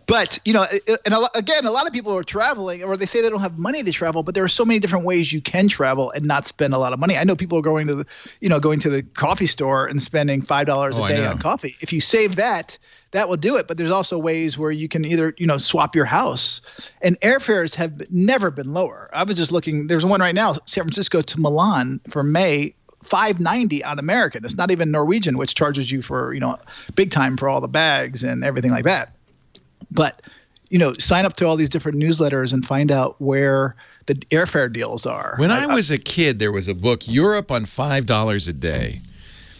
But and again, a lot of people are traveling, or they say they don't have money to travel, but there are so many different ways you can travel and not spend a lot of money. I know people are going to the coffee store and spending $5 a day on coffee. If you save that will do it. But there's also ways where you can either, swap your house. And airfares have never been lower. I was just looking. There's one right now, San Francisco to Milan for May, $5.90 on American. It's not even Norwegian, which charges you for, big time for all the bags and everything like that. But, sign up to all these different newsletters and find out where the airfare deals are. When I was a kid, there was a book, Europe on $5 a day.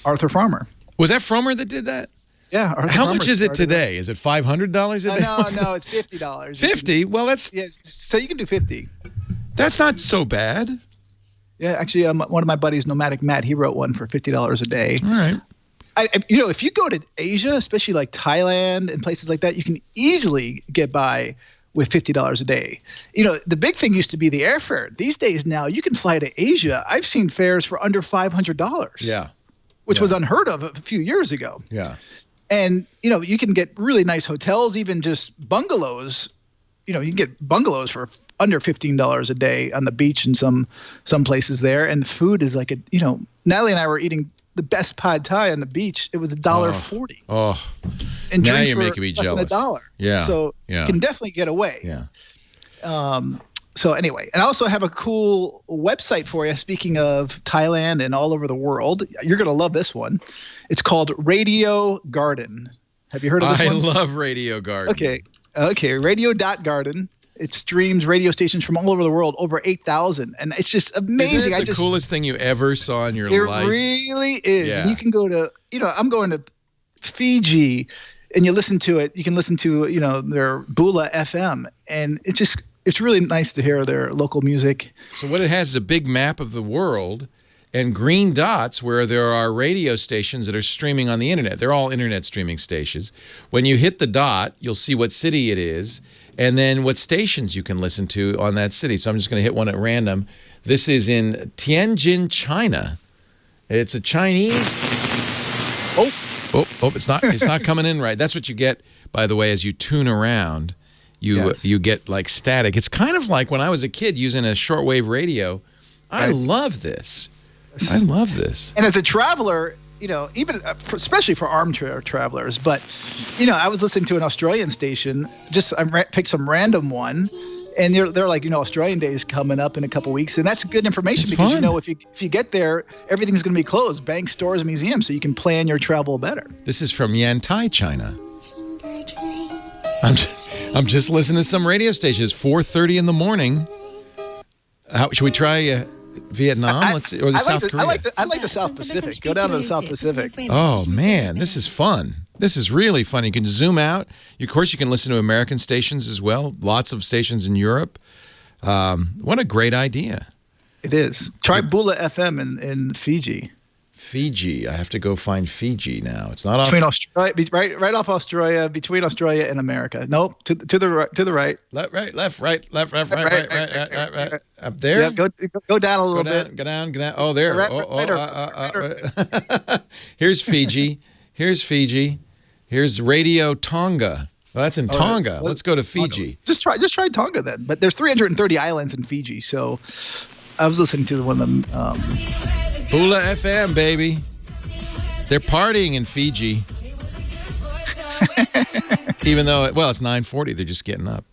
Arthur Farmer. Was that Frommer that did that? Yeah. How much is it today? Is it $500 a day? No, it's $50. 50? Well, that's... Yeah, so you can do 50. That's not so bad. Yeah, actually, one of my buddies, Nomadic Matt, he wrote one for $50 a day. All right. If you go to Asia, especially like Thailand and places like that, you can easily get by with $50 a day. The big thing used to be the airfare. These days now, you can fly to Asia. I've seen fares for under $500. Yeah. Which was unheard of a few years ago. Yeah. And, you can get really nice hotels, even just bungalows. You can get bungalows for under $15 a day on the beach in some places there. And food is like Natalie and I were eating the best pad thai on the beach. It was $1.40. Oh, and now drinks you're making me jealous. $1. Yeah. So you can definitely get away. Yeah. So anyway, and I also have a cool website for you. Speaking of Thailand and all over the world, you're going to love this one. It's called Radio Garden. Have you heard of this one? I love Radio Garden. Okay. Radio.garden. It streams radio stations from all over the world, over 8,000. And it's just amazing. Isn't it the coolest thing you ever saw in your life? It really is. Yeah. And you can go to, I'm going to Fiji, and you listen to it. You can listen to, their Bula FM. And it's it's really nice to hear their local music. So what it has is a big map of the world and green dots where there are radio stations that are streaming on the internet. They're all internet streaming stations. When you hit the dot, you'll see what city it is and then what stations you can listen to on that city. So I'm just going to hit one at random. This is in Tianjin, China. It's a Chinese. Oh, it's not coming in right. That's what you get, by the way, as you tune around. You get like static. It's kind of like when I was a kid using a shortwave radio. I love this. I love this. And as a traveler, even especially for armchair travelers, but I was listening to an Australian station. I picked some random one, and they're like, Australian Day is coming up in a couple weeks, and that's good information because if you get there, everything's going to be closed, banks, stores, museums, so you can plan your travel better. This is from Yantai, China. I'm just listening to some radio stations. 4:30 in the morning. Should we try Vietnam? Let's see, or South Korea? I like the South Pacific. Go down to the South Pacific. Oh man, this is fun. This is really fun. You can zoom out. Of course, you can listen to American stations as well. Lots of stations in Europe. What a great idea! It is. Try Bula FM in Fiji. Fiji. I have to go find Fiji now. It's not between Australia, right off Australia, between Australia and America. Nope, to the right. Left, right. Up there. Yeah, go down a little bit. Go down. Oh, there. Here's Fiji. Here's Radio Tonga. Well, that's in Tonga. Let's go to Fiji. Just try Tonga then. But there's 330 islands in Fiji, so I was listening to one of them. Bula FM, baby. They're partying in Fiji. Even though, it's 9:40. They're just getting up.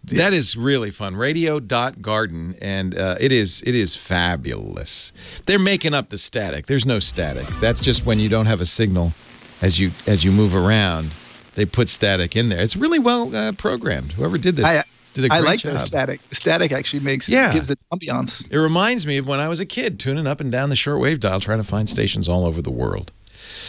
Yeah. That is really fun. Radio.garden, and it is fabulous. They're making up the static. There's no static. That's just when you don't have a signal as you move around. They put static in there. It's really well programmed. Whoever did this did a great job. I like the static. The static actually gives it ambiance. It reminds me of when I was a kid, tuning up and down the shortwave dial, trying to find stations all over the world.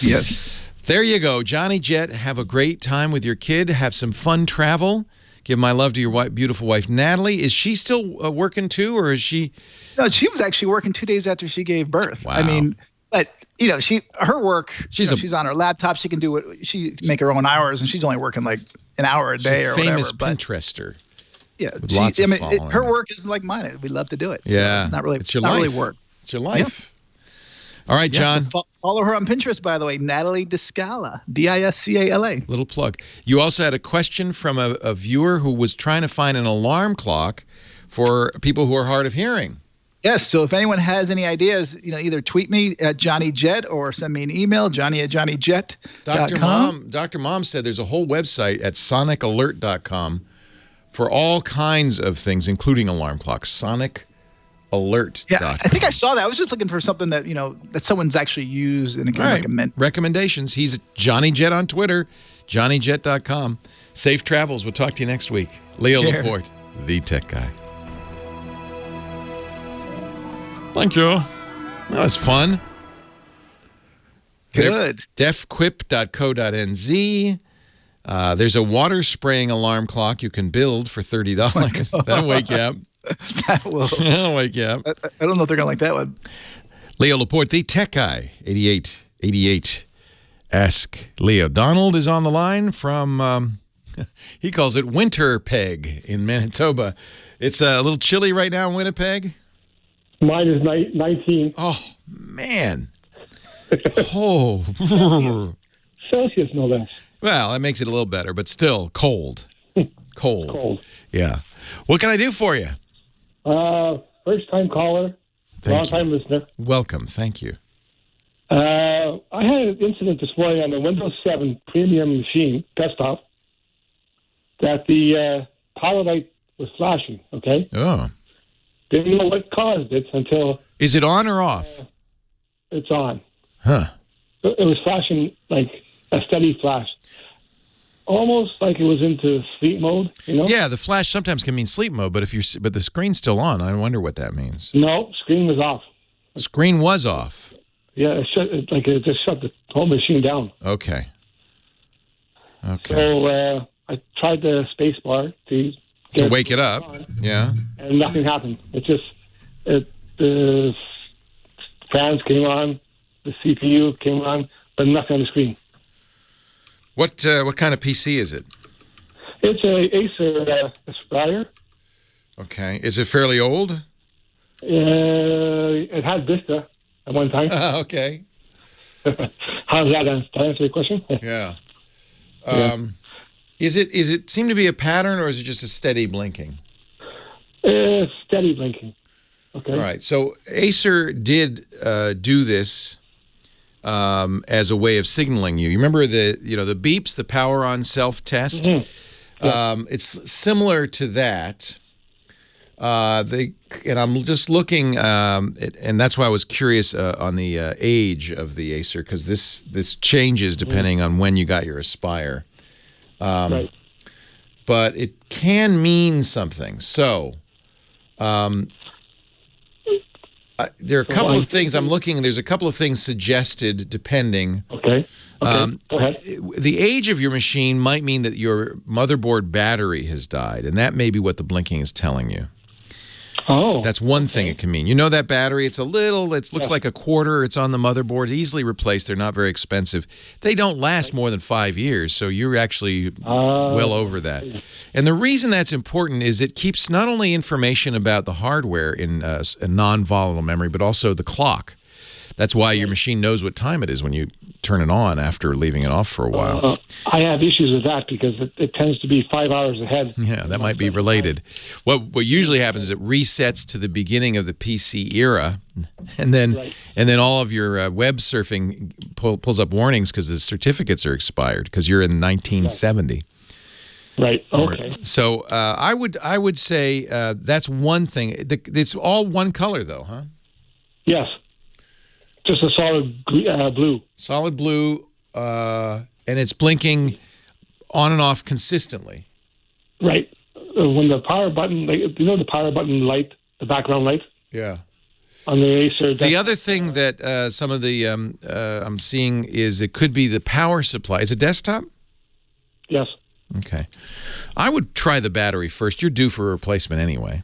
Yes. There you go. Johnny Jet, have a great time with your kid. Have some fun travel. Give my love to your beautiful wife, Natalie. Is she still working too, or is she? No, she was actually working 2 days after she gave birth. Wow. I mean, but her work. She's on her laptop. She can do she make her own hours, and she's only working like an hour a day or famous whatever. Pinterester. Yeah, lots of her work is like mine. We love to do it. Yeah, so it's not really. It's your life. Really work. It's your life. Yeah. All right, John. So follow her on Pinterest, by the way, Natalie Discala, Discala. Little plug. You also had a question from a viewer who was trying to find an alarm clock for people who are hard of hearing. Yes. So if anyone has any ideas, either tweet me at Johnny Jet or send me an email, johnny@johnnyjet.com. Dr. Mom said there's a whole website at sonicalert.com for all kinds of things, including alarm clocks. Sonicalert.com. Yeah, I think I saw that. I was just looking for something that, that someone's actually used and can recommend. Recommendations. He's Johnny Jet on Twitter, johnnyjet.com. Safe travels. We'll talk to you next week. Leo Laporte, the tech guy. Thank you. That was fun. Good. Defquip.co.nz. There's a water spraying alarm clock you can build for $30. That'll wake you up. That'll wake you up. I don't know if they're going to like that one. Leo Laporte, the tech guy, 8888. Ask Leo. Donald is on the line from, he calls it Winterpeg in Manitoba. It's a little chilly right now in Winnipeg. Mine is 19. Oh, man. Oh. Celsius, no less. Well, that makes it a little better, but still cold. Cold. Yeah. What can I do for you? First-time caller, long-time listener. Welcome. Thank you. I had an incident this morning on the Windows 7 premium machine, desktop, that the power light was flashing, okay? Oh. Didn't know what caused it until... Is it on or off? It's on. Huh. It was flashing like a steady flash. Almost like it was into sleep mode, Yeah, the flash sometimes can mean sleep mode, but but the screen's still on. I wonder what that means. No, screen was off. The screen was off. Yeah, it just shut the whole machine down. Okay. So I tried the space bar to To wake it up. Yeah. And nothing happened. The fans came on, the CPU came on, but nothing on the screen. What kind of PC is it? It's a Acer Aspire. Okay. Is it fairly old? It had Vista at one time. Okay. How's that answer your question? Yeah. Is it seem to be a pattern, or is it just a steady blinking? Steady blinking. Okay. All right. So Acer did do this as a way of signaling you. You remember the beeps, the power on self test. Mm-hmm. Yeah. It's similar to that. And I'm just looking, and that's why I was curious on the age of the Acer, because this changes depending on when you got your Aspire. Right. But it can mean something. So there are a couple of things I'm looking. There's a couple of things suggested depending. Okay. Go ahead. The age of your machine might mean that your motherboard battery has died, and that may be what the blinking is telling you. Oh. That's one thing it can mean. You know that battery, it looks like a quarter. It's on the motherboard, easily replaced. They're not very expensive. They don't last more than 5 years, so you're actually well over that. And the reason that's important is it keeps not only information about the hardware in a non-volatile memory, but also the clock. That's why your machine knows what time it is when you turn it on after leaving it off for a while. I have issues with that because it tends to be 5 hours ahead. Yeah, that might be related. What usually happens is it resets to the beginning of the PC era, and then all of your web surfing pulls up warnings because the certificates are expired because you're in 1970. Right. Okay. So I would say that's one thing. It's all one color though, huh? Yes. Just a solid blue. Solid blue, and it's blinking on and off consistently. Right. When the power button, the power button light, the background light? Yeah. On the Acer. The other thing that some of the I'm seeing is it could be the power supply. Is it desktop? Yes. Okay. I would try the battery first. You're due for a replacement anyway.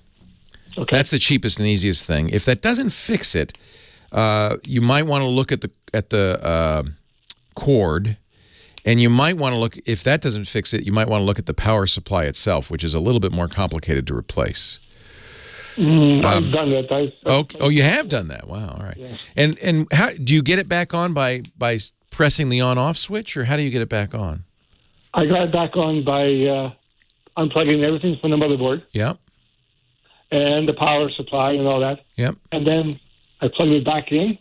Okay. That's the cheapest and easiest thing. If that doesn't fix it, you might want to look at the cord, and you might want to look, if that doesn't fix it, you might want to look at the power supply itself, which is a little bit more complicated to replace. I've done that. Oh, you have done that. Wow. All right. Yeah. And how do you get it back on by pressing the on-off switch, or how do you get it back on? I got it back on by unplugging everything from the motherboard. Yep. And the power supply and all that. Yep. And then I plugged it back in,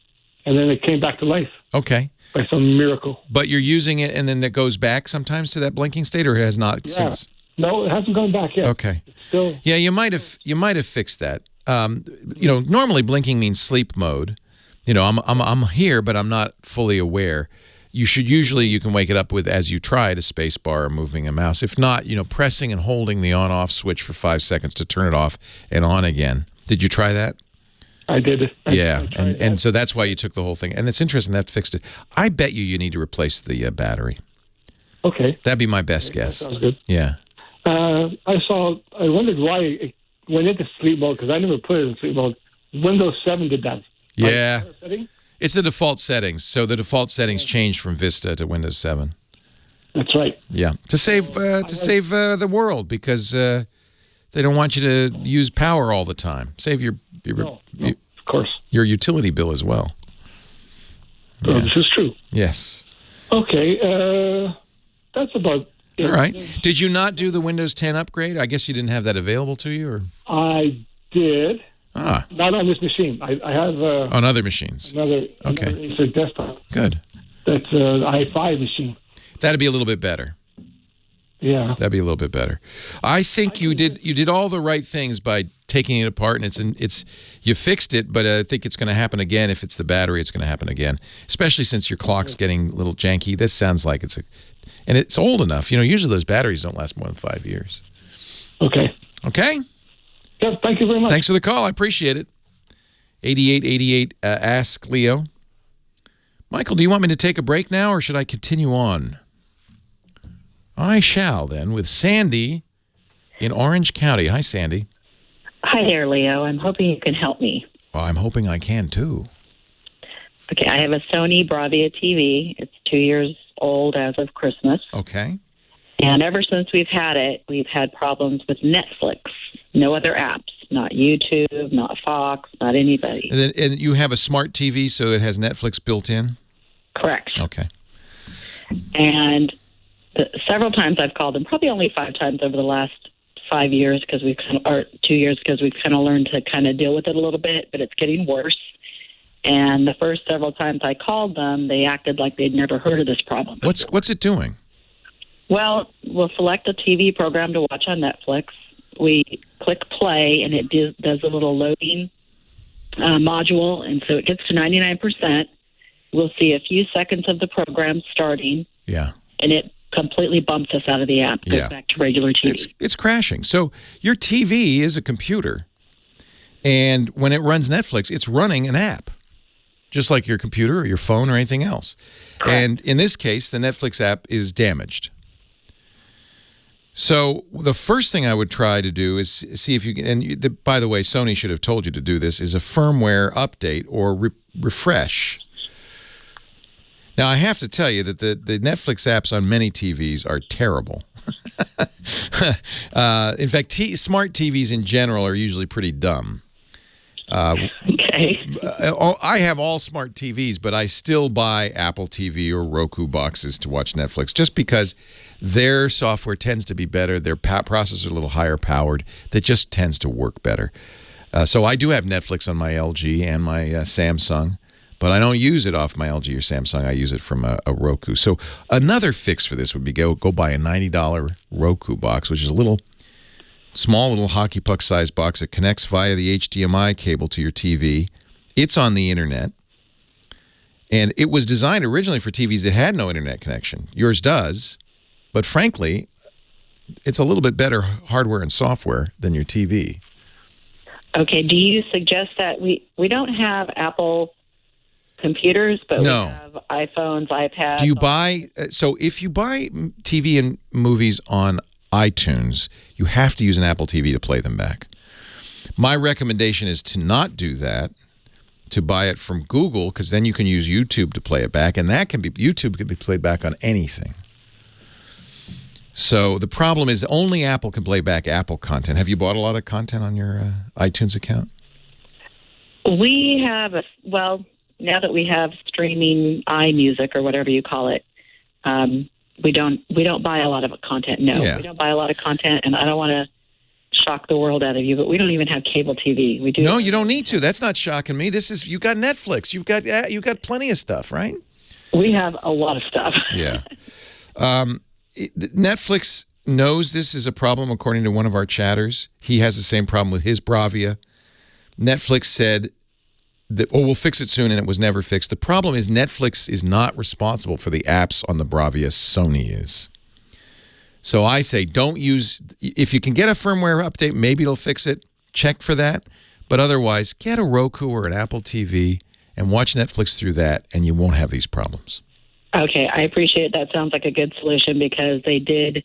and then it came back to life. Okay. By some miracle. But you're using it, and then it goes back sometimes to that blinking state, or it has not since? No, it hasn't gone back yet. Okay. It's still. Yeah, you might have fixed that. Normally blinking means sleep mode. I'm here, but I'm not fully aware. You can wake it up with, as you tried, a space bar or moving a mouse. If not, pressing and holding the on-off switch for 5 seconds to turn it off and on again. Did you try that? I did. Yeah, and so that's why you took the whole thing. And it's interesting, that fixed it. I bet you need to replace the battery. Okay. That'd be my best guess. That sounds good. Yeah. I wondered why it went into sleep mode, because I never put it in sleep mode. Windows 7 did that. Yeah. It's the default settings. So the default settings changed from Vista to Windows 7. That's right. Yeah, to save the world, because they don't want you to use power all the time. Save your of course, your utility bill as well. Yeah. This is true. Yes. Okay, that's about it. All right. Did you not do the Windows 10 upgrade? I guess you didn't have that available to you, or? I did. Not on this machine. I have on other machines. Another Acer desktop. Good. That's an i5 machine. That'd be a little bit better. Yeah. That'd be a little bit better. I think you did all the right things by taking it apart, and you fixed it, but I think it's going to happen again. If it's the battery, it's going to happen again, especially since your clock's getting a little janky. This sounds like and it's old enough. Usually those batteries don't last more than 5 years. Okay. Okay? Yeah, thank you very much. Thanks for the call. I appreciate it. 8888 Ask Leo. Michael, do you want me to take a break now, or should I continue on? I shall, then, with Sandy in Orange County. Hi, Sandy. Hi there, Leo. I'm hoping you can help me. Well, I'm hoping I can, too. Okay, I have a Sony Bravia TV. It's 2 years old as of Christmas. Okay. And ever since we've had it, we've had problems with Netflix. No other apps. Not YouTube, not Fox, not anybody. And you have a smart TV, so it has Netflix built in? Correct. Okay. And several times I've called them, probably only 5 times over the last 5 years, because or 2 years, because we've kind of learned to kind of deal with it a little bit, but it's getting worse. And the first several times I called them, they acted like they'd never heard of this problem before. What's it doing? Well, we'll select a TV program to watch on Netflix. We click play, and it does a little loading module, and so it gets to 99%. We'll see a few seconds of the program starting. Yeah. And it completely bumps us out of the app, goes back to regular TV. It's crashing. So your TV is a computer, and when it runs Netflix, it's running an app, just like your computer or your phone or anything else. Correct. And in this case, the Netflix app is damaged. So the first thing I would try to do is see if you can, and by the way, Sony should have told you to do this, is a firmware update or refresh. Now, I have to tell you that the Netflix apps on many TVs are terrible. In fact, smart TVs in general are usually pretty dumb. Okay. I have all smart TVs, but I still buy Apple TV or Roku boxes to watch Netflix just because their software tends to be better. Their processors are a little higher powered. That just tends to work better. So I do have Netflix on my LG and my Samsung, but I don't use it off my LG or Samsung. I use it from a Roku. So another fix for this would be go buy a $90 Roku box, which is a small little hockey puck sized box that connects via the HDMI cable to your TV. It's on the internet. And it was designed originally for TVs that had no internet connection. Yours does. But frankly, it's a little bit better hardware and software than your TV. Okay. Do you suggest that we don't have Apple computers, but no. We have iPhones, iPads? Do you buy... So if you buy TV and movies on iTunes, you have to use an Apple TV to play them back. My recommendation is to not do that, to buy it from Google, because then you can use YouTube to play it back, and YouTube can be played back on anything. So the problem is only Apple can play back Apple content. Have you bought a lot of content on your iTunes account? We have, now that we have streaming iMusic or whatever you call it, we don't buy a lot of content. No, We don't buy a lot of content, and I don't want to shock the world out of you, but we don't even have cable TV. We do. No, you don't need to. That's not shocking me. You've got Netflix. You've got plenty of stuff, right? We have a lot of stuff. Yeah. Netflix knows this is a problem, according to one of our chatters. He has the same problem with his Bravia. Netflix said that, we'll fix it soon, and it was never fixed. The problem is Netflix is not responsible for the apps on the Bravia. Sony is. So I say don't use, if you can get a firmware update, maybe it'll fix it. Check for that. But otherwise, get a Roku or an Apple TV and watch Netflix through that, and you won't have these problems. Okay, I appreciate it. That sounds like a good solution, because they did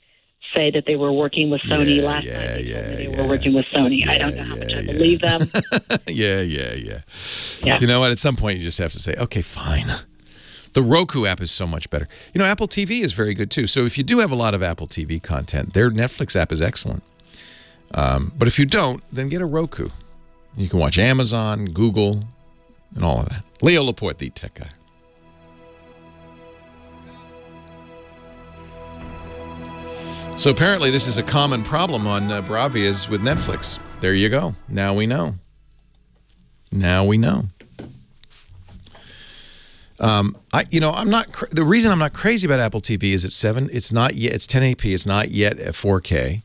say that they were working with Sony last night. They were working with Sony. I don't know how much I believe them. Yeah. You know what? At some point, you just have to say, okay, fine. The Roku app is so much better. You know, Apple TV is very good, too. So if you do have a lot of Apple TV content, their Netflix app is excellent. But if you don't, then get a Roku. You can watch Amazon, Google, and all of that. Leo Laporte, the tech guy. So apparently this is a common problem on Bravias with Netflix. There you go. Now we know. The reason I'm not crazy about Apple TV is it's 1080p. It's not yet a 4K.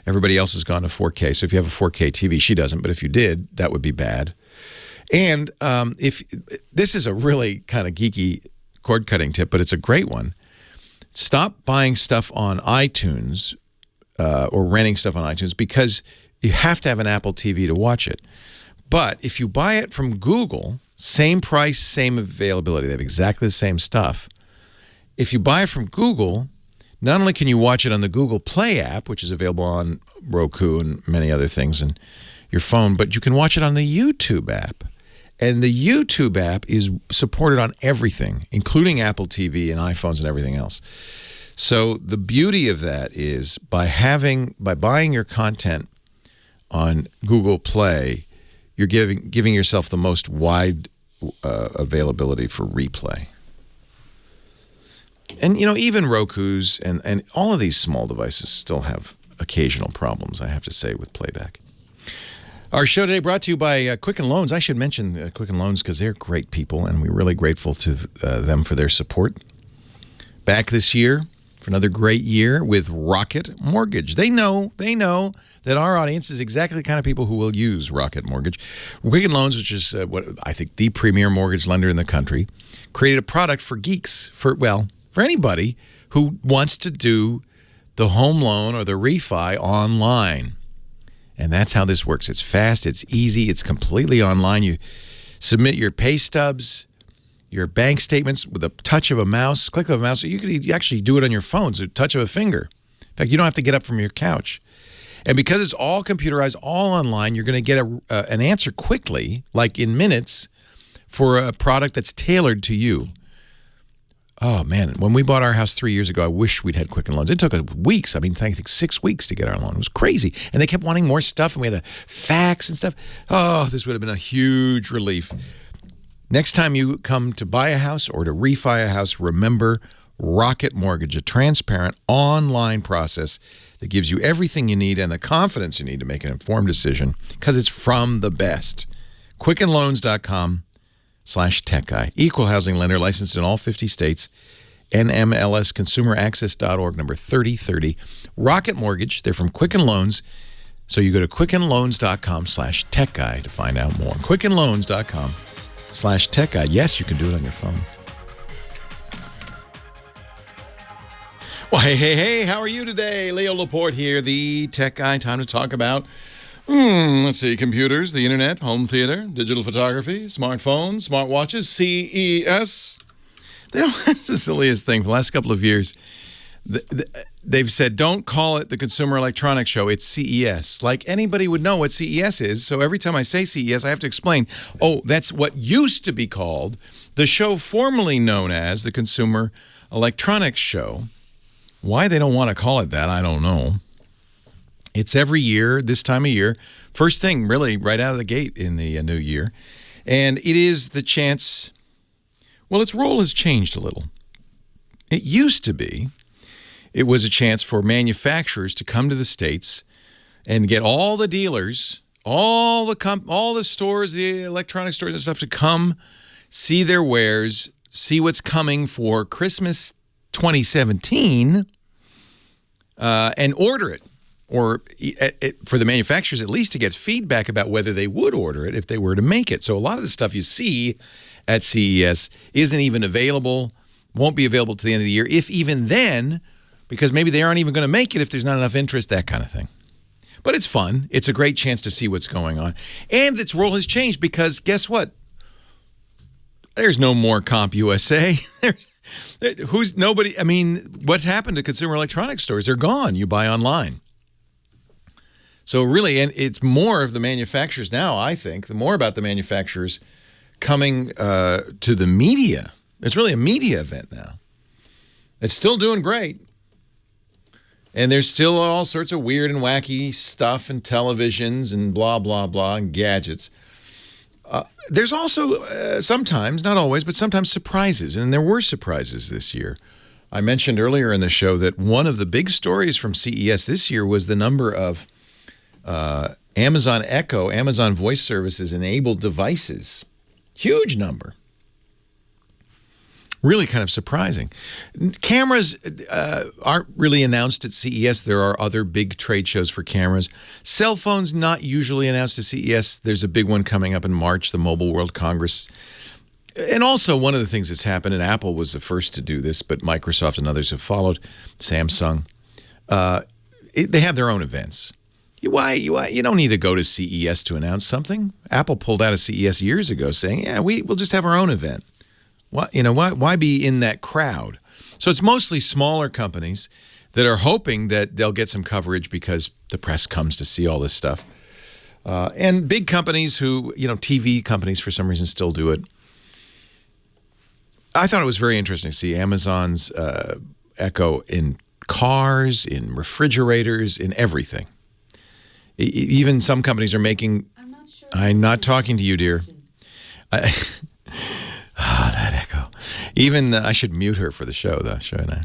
Everybody else has gone to 4K. So if you have a 4K TV, she doesn't. But if you did, that would be bad. And if this is a really kind of geeky cord cutting tip, but it's a great one. Stop buying stuff on iTunes or renting stuff on iTunes, because you have to have an Apple TV to watch it. But if you buy it from Google, same price, same availability. They have exactly the same stuff. If you buy it from Google, Not only can you watch it on the Google Play app, which is available on Roku and many other things in your phone, but you can watch it on the YouTube app. And the YouTube app is supported on everything, including Apple TV and iPhones and everything else. So the beauty of that is by buying your content on Google Play, you're giving yourself the most wide availability for replay. And, even Roku's and all of these small devices still have occasional problems, I have to say, with playback. Our show today brought to you by Quicken Loans. I should mention Quicken Loans because they're great people, and we're really grateful to them for their support. Back this year for another great year with Rocket Mortgage. They know that our audience is exactly the kind of people who will use Rocket Mortgage. Quicken Loans, which is what I think the premier mortgage lender in the country, created a product for geeks, for anybody who wants to do the home loan or the refi online. And that's how this works. It's fast, it's easy, it's completely online. You submit your pay stubs, your bank statements with a touch of a mouse, click of a mouse. You could actually do it on your phone, so a touch of a finger. In fact, you don't have to get up from your couch. And because it's all computerized, all online, you're going to get an answer quickly, like in minutes, for a product that's tailored to you. Oh, man, when we bought our house 3 years ago, I wish we'd had Quicken Loans. It took weeks. I think 6 weeks to get our loan. It was crazy. And they kept wanting more stuff, and we had to fax and stuff. Oh, this would have been a huge relief. Next time you come to buy a house or to refi a house, remember Rocket Mortgage, a transparent online process that gives you everything you need and the confidence you need to make an informed decision because it's from the best. QuickenLoans.com/TechGuy. Equal housing lender licensed in all 50 states. NMLSconsumeraccess.org, number 3030. Rocket Mortgage, they're from Quicken Loans. So you go to QuickenLoans.com/TechGuy to find out more. QuickenLoans.com/TechGuy. Yes, you can do it on your phone. Well, hey, how are you today? Leo Laporte here, the tech guy. Time to talk about, let's see, computers, the internet, home theater, digital photography, smartphones, smartwatches, CES. That's the silliest thing. For the last couple of years, they've said, don't call it the Consumer Electronics Show. It's CES. Like anybody would know what CES is. So every time I say CES, I have to explain, that's what used to be called the show formerly known as the Consumer Electronics Show. Why they don't want to call it that, I don't know. It's every year, this time of year. First thing, really, right out of the gate in the new year. And it is the chance, its role has changed a little. It used to be, it was a chance for manufacturers to come to the States and get all the dealers, all the stores, the electronic stores and stuff to come see their wares, see what's coming for Christmas 2017 and order it, or for the manufacturers at least to get feedback about whether they would order it if they were to make it. So a lot of the stuff you see at CES isn't even available, won't be available to the end of the year, if even then, because maybe they aren't even going to make it if there's not enough interest, that kind of thing. But it's fun. It's a great chance to see what's going on. And its role has changed because guess what? There's no more CompUSA. What's happened to consumer electronics stores? They're gone. You buy online. So really, and it's more of the manufacturers now, I think, the more about the manufacturers coming to the media. It's really a media event now. It's still doing great. And there's still all sorts of weird and wacky stuff and televisions and blah, blah, blah, and gadgets. There's also sometimes, not always, but sometimes surprises. And there were surprises this year. I mentioned earlier in the show that one of the big stories from CES this year was the number of Amazon Echo, Amazon Voice Services enabled devices. Huge number. Really kind of surprising. Cameras aren't really announced at CES. There are other big trade shows for cameras. Cell phones not usually announced at CES. There's a big one coming up in March, the Mobile World Congress. And also one of the things that's happened, and Apple was the first to do this, but Microsoft and others have followed, Samsung. They have their own events. You don't need to go to CES to announce something. Apple pulled out of CES years ago saying, we'll just have our own event. Why be in that crowd? So it's mostly smaller companies that are hoping that they'll get some coverage because the press comes to see all this stuff. And big companies who, TV companies for some reason still do it. I thought it was very interesting to see Amazon's Echo in cars, in refrigerators, in everything. Even some companies are making... I'm not talking to you, dear. That Echo. Even I should mute her for the show, though, shouldn't I?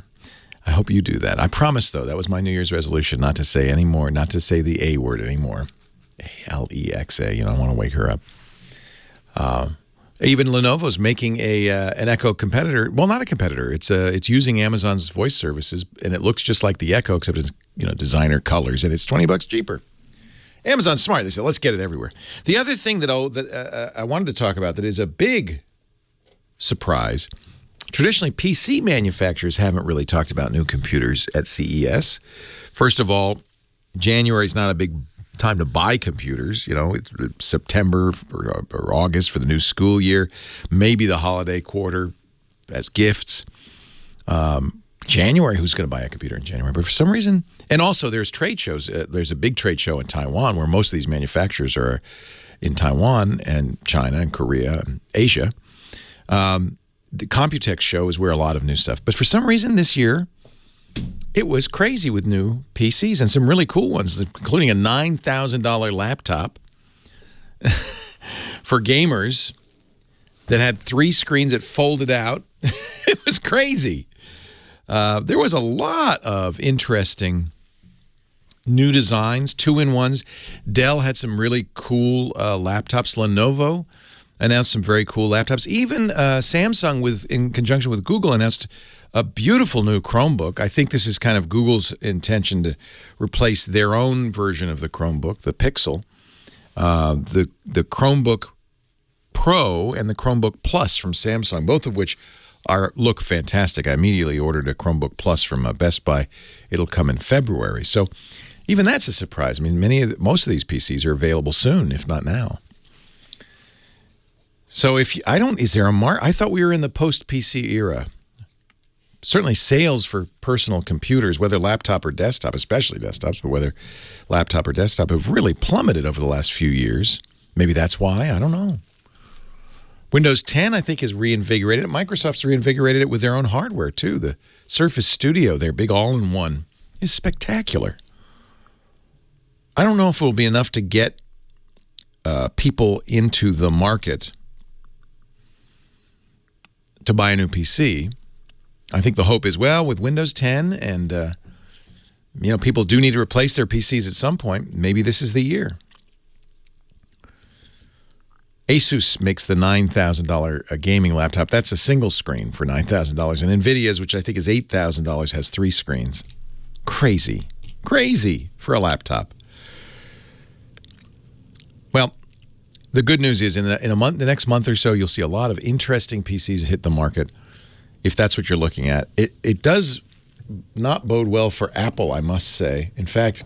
I hope you do that. I promise, though, that was my New Year's resolution, not to say anymore, not to say the A word anymore. Alexa, I want to wake her up. Even Lenovo's making an Echo competitor. Well, not a competitor. It's using Amazon's voice services, and it looks just like the Echo, except it's designer colors, and it's $20 cheaper. Amazon's smart. They said, let's get it everywhere. The other thing that I wanted to talk about that is a big surprise. Traditionally, PC manufacturers haven't really talked about new computers at CES. First of all, January is not a big time to buy computers. It's September or August for the new school year, maybe the holiday quarter as gifts. January, who's going to buy a computer in January? But for some reason, and also there's trade shows. There's a big trade show in Taiwan where most of these manufacturers are in Taiwan and China and Korea and Asia. The Computex show is where a lot of new stuff. But for some reason this year, it was crazy with new PCs and some really cool ones, including a $9,000 laptop for gamers that had 3 screens that folded out. It was crazy. There was a lot of interesting new designs, 2-in-1s. Dell had some really cool laptops. Lenovo announced some very cool laptops. Even Samsung, in conjunction with Google, announced a beautiful new Chromebook. I think this is kind of Google's intention to replace their own version of the Chromebook, the Pixel. The Chromebook Pro and the Chromebook Plus from Samsung, both of which look fantastic. I immediately ordered a Chromebook Plus from Best Buy. It'll come in February. So even that's a surprise. I mean, most of these PCs are available soon, if not now. So is there a I thought we were in the post-PC era. Certainly sales for personal computers, whether laptop or desktop, especially desktops, but whether laptop or desktop, have really plummeted over the last few years. Maybe that's why. I don't know. Windows 10, I think, has reinvigorated it. Microsoft's reinvigorated it with their own hardware, too. The Surface Studio, their big all-in-one, is spectacular. I don't know if it will be enough to get people into the market to buy a new PC. I think the hope is, with Windows 10 and, people do need to replace their PCs at some point. Maybe this is the year. Asus makes the $9,000 gaming laptop. That's a single screen for $9,000. And NVIDIA's, which I think is $8,000, has 3 screens. Crazy. Crazy for a laptop. Well, the good news is the next month or so, you'll see a lot of interesting PCs hit the market. If that's what you're looking at. It does not bode well for Apple, I must say. In fact,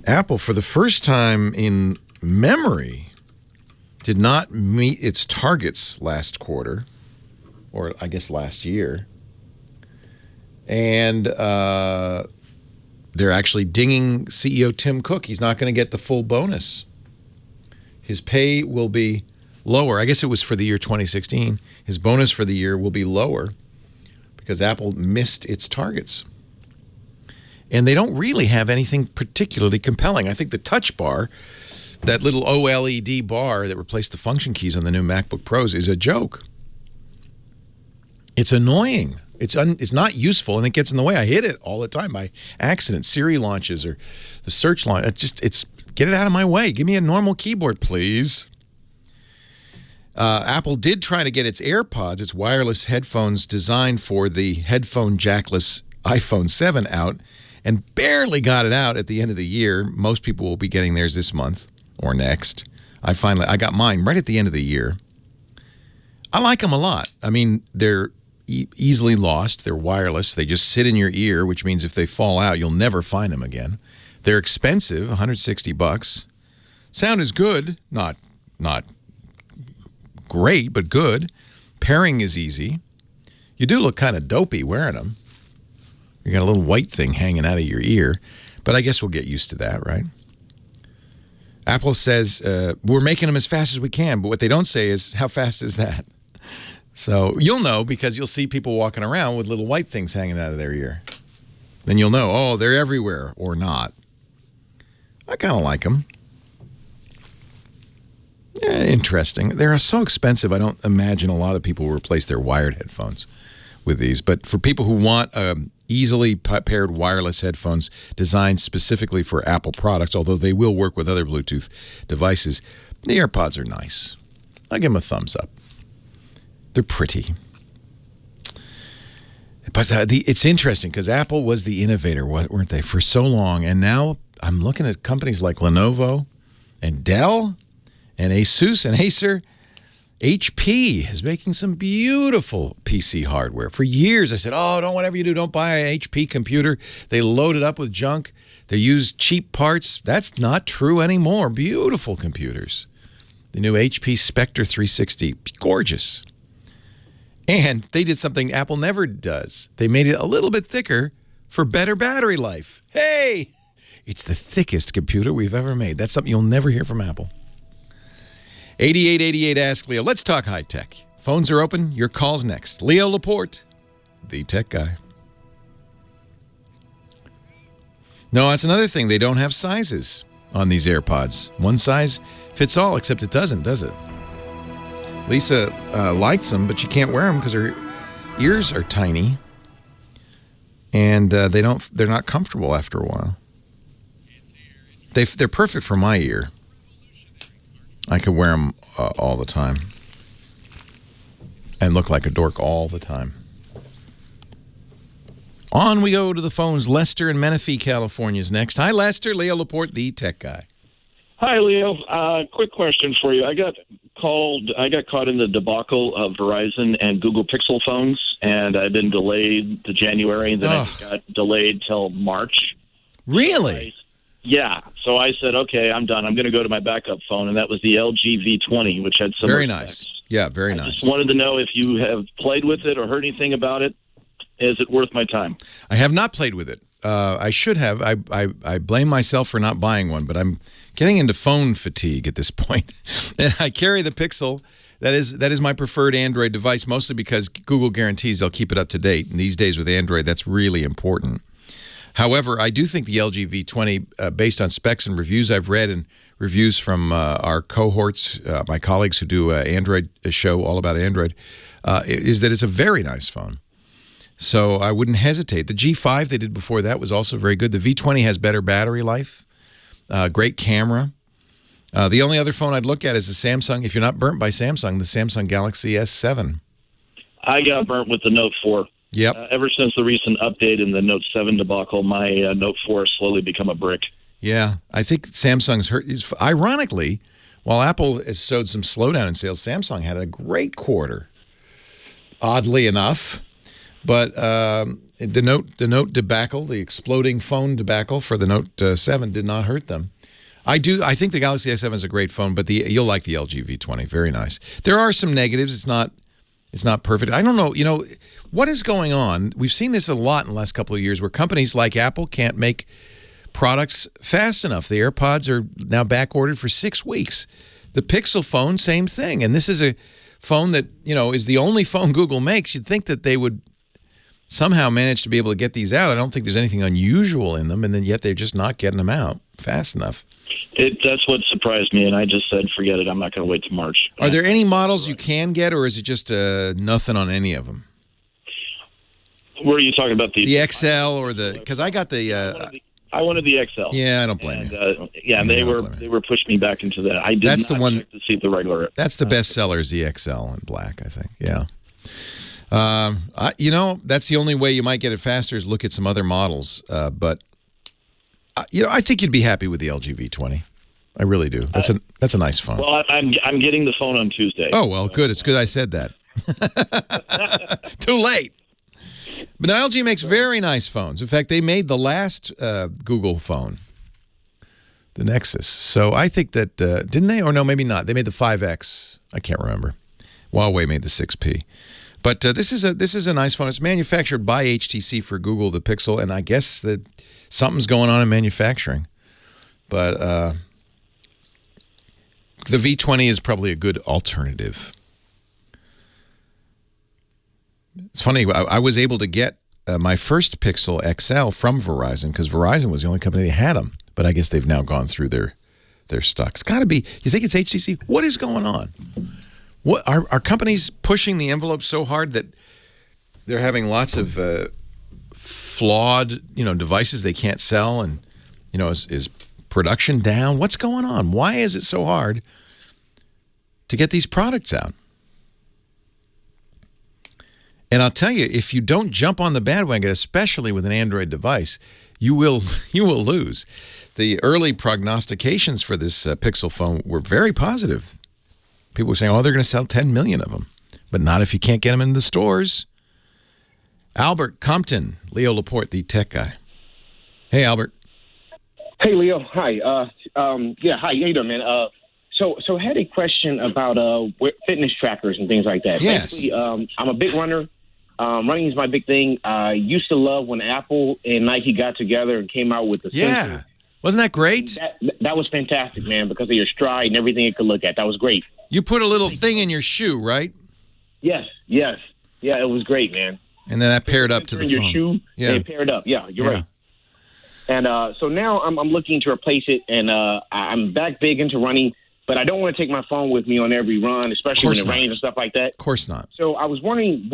Apple, for the first time in memory, did not meet its targets last quarter, or I guess last year. And they're actually dinging CEO Tim Cook. He's not going to get the full bonus. His pay will be lower. I guess it was for the year 2016. His bonus for the year will be lower because Apple missed its targets. And they don't really have anything particularly compelling. I think the Touch Bar, that little OLED bar that replaced the function keys on the new MacBook Pros, is a joke. It's annoying. It's not useful, and it gets in the way. I hit it all the time by accident. Siri launches or the search launch. Get it out of my way. Give me a normal keyboard, please. Apple did try to get its AirPods, its wireless headphones designed for the headphone jackless iPhone 7 out, and barely got it out at the end of the year. Most people will be getting theirs this month or next. I got mine right at the end of the year. I like them a lot. I mean, they're easily lost. They're wireless. They just sit in your ear, which means if they fall out, you'll never find them again. They're expensive, $160. Sound is good, not great, but good. Pairing is easy. You do look kind of dopey wearing them. You got a little white thing hanging out of your ear, but I guess we'll get used to that, right? Apple says, we're making them as fast as we can, but what they don't say is, how fast is that? So you'll know because you'll see people walking around with little white things hanging out of their ear. Then you'll know, oh, they're everywhere or not. I kind of like them. Yeah, interesting. They're so expensive, I don't imagine a lot of people will replace their wired headphones with these. But for people who want easily paired wireless headphones designed specifically for Apple products, although they will work with other Bluetooth devices, the AirPods are nice. I'll give them a thumbs up. They're pretty. But it's interesting because Apple was the innovator, weren't they, for so long. And now I'm looking at companies like Lenovo and Dell and Asus and Acer. HP is making some beautiful PC hardware. For years, I said, oh, whatever you do, don't buy an HP computer. They load it up with junk. They use cheap parts. That's not true anymore. Beautiful computers. The new HP Spectre 360, gorgeous. And they did something Apple never does. They made it a little bit thicker for better battery life. Hey, it's the thickest computer we've ever made. That's something you'll never hear from Apple. 8888 Ask Leo. Let's talk high tech. Phones are open. Your call's next. Leo Laporte, the tech guy. No, that's another thing. They don't have sizes on these AirPods. One size fits all, except it doesn't, does it? Lisa likes them, but she can't wear them because her ears are tiny, and they're not comfortable after a while. They're perfect for my ear. I could wear them all the time and look like a dork all the time. On we go to the phones. Lester in Menifee, California is next. Hi, Lester. Leo Laporte, the tech guy. Hi, Leo. Quick question for you. I got caught in the debacle of Verizon and Google Pixel phones, and I've been delayed to January, and then I got delayed till March. Really? Yeah. So I said, okay, I'm done. I'm going to go to my backup phone, and that was the LG V20, which had some very nice. Yeah, very nice. I just wanted to know if you have played with it or heard anything about it. Is it worth my time? I have not played with it. I should have. I blame myself for not buying one, but I'm getting into phone fatigue at this point. And I carry the Pixel. That is my preferred Android device, mostly because Google guarantees they'll keep it up to date. And these days with Android, that's really important. However, I do think the LG V20, based on specs and reviews I've read and reviews from our cohorts, my colleagues who do an Android show all about Android, is that it's a very nice phone. So I wouldn't hesitate. The G5 they did before that was also very good. The V20 has better battery life, great camera. The only other phone I'd look at is the Samsung. If you're not burnt by Samsung, the Samsung Galaxy S7. I got burnt with the Note 4. Yep. Ever since the recent update in the Note 7 debacle, my Note 4 has slowly become a brick. Yeah, I think Samsung's hurt. Ironically, while Apple has showed some slowdown in sales, Samsung had a great quarter, oddly enough. But the Note debacle, the exploding phone debacle for the Note 7 did not hurt them. I think the Galaxy S7 is a great phone, but you'll like the LG V20. Very nice. There are some negatives. It's not perfect. I don't know. You know, what is going on? We've seen this a lot in the last couple of years where companies like Apple can't make products fast enough. The AirPods are now back ordered for 6 weeks. The Pixel phone, same thing. And this is a phone that, is the only phone Google makes. You'd think that they would somehow manage to be able to get these out. I don't think there's anything unusual in them, and then yet they're just not getting them out fast enough. That's what surprised me, and I just said, forget it. I'm not going to wait till March. Are there any models you can get, or is it just nothing on any of them? Were you talking about the XL or the? Because I got the. I wanted the XL. Yeah, I don't blame you. Yeah, they were pushing me back into that. I did that's not the one check to see the regular. That's the best seller is the XL in black, I think. Yeah. That's the only way you might get it faster is look at some other models. But I think you'd be happy with the LG V20. I really do. That's a nice phone. Well, I'm getting the phone on Tuesday. Oh, well, good. It's good I said that. Too late. But now LG makes very nice phones. In fact, they made the last Google phone, the Nexus. So I think that, didn't they? Or no, maybe not. They made the 5X. I can't remember. Huawei made the 6P. But this is a nice phone. It's manufactured by HTC for Google, the Pixel, and I guess that something's going on in manufacturing. But the V20 is probably a good alternative. It's funny. I was able to get my first Pixel XL from Verizon because Verizon was the only company that had them. But I guess they've now gone through their stock. It's got to be. You think it's HTC? What is going on? What are companies pushing the envelope so hard that they're having lots of flawed, devices they can't sell, and is production down? What's going on? Why is it so hard to get these products out? And I'll tell you, if you don't jump on the bandwagon, especially with an Android device, you will lose. The early prognostications for this Pixel phone were very positive. People were saying, they're going to sell 10 million of them, but not if you can't get them in the stores. Albert Compton, Leo Laporte, the tech guy. Hey, Albert. Hey, Leo. Hi. Hi. How you doing, man? So I had a question about fitness trackers and things like that. Yes. Basically, I'm a big runner. Running is my big thing. I used to love when Apple and Nike got together and came out with the sensor. Wasn't that great? That was fantastic, man, because of your stride and everything it could look at. That was great. You put a little thing in your shoe, right? Yes. Yeah, it was great, man. And then that paired up to the phone. Your shoe, they paired up. Yeah, you're right. And so now I'm looking to replace it, and I'm back big into running, but I don't want to take my phone with me on every run, especially when it rains and stuff like that. Of course not. So I was wondering,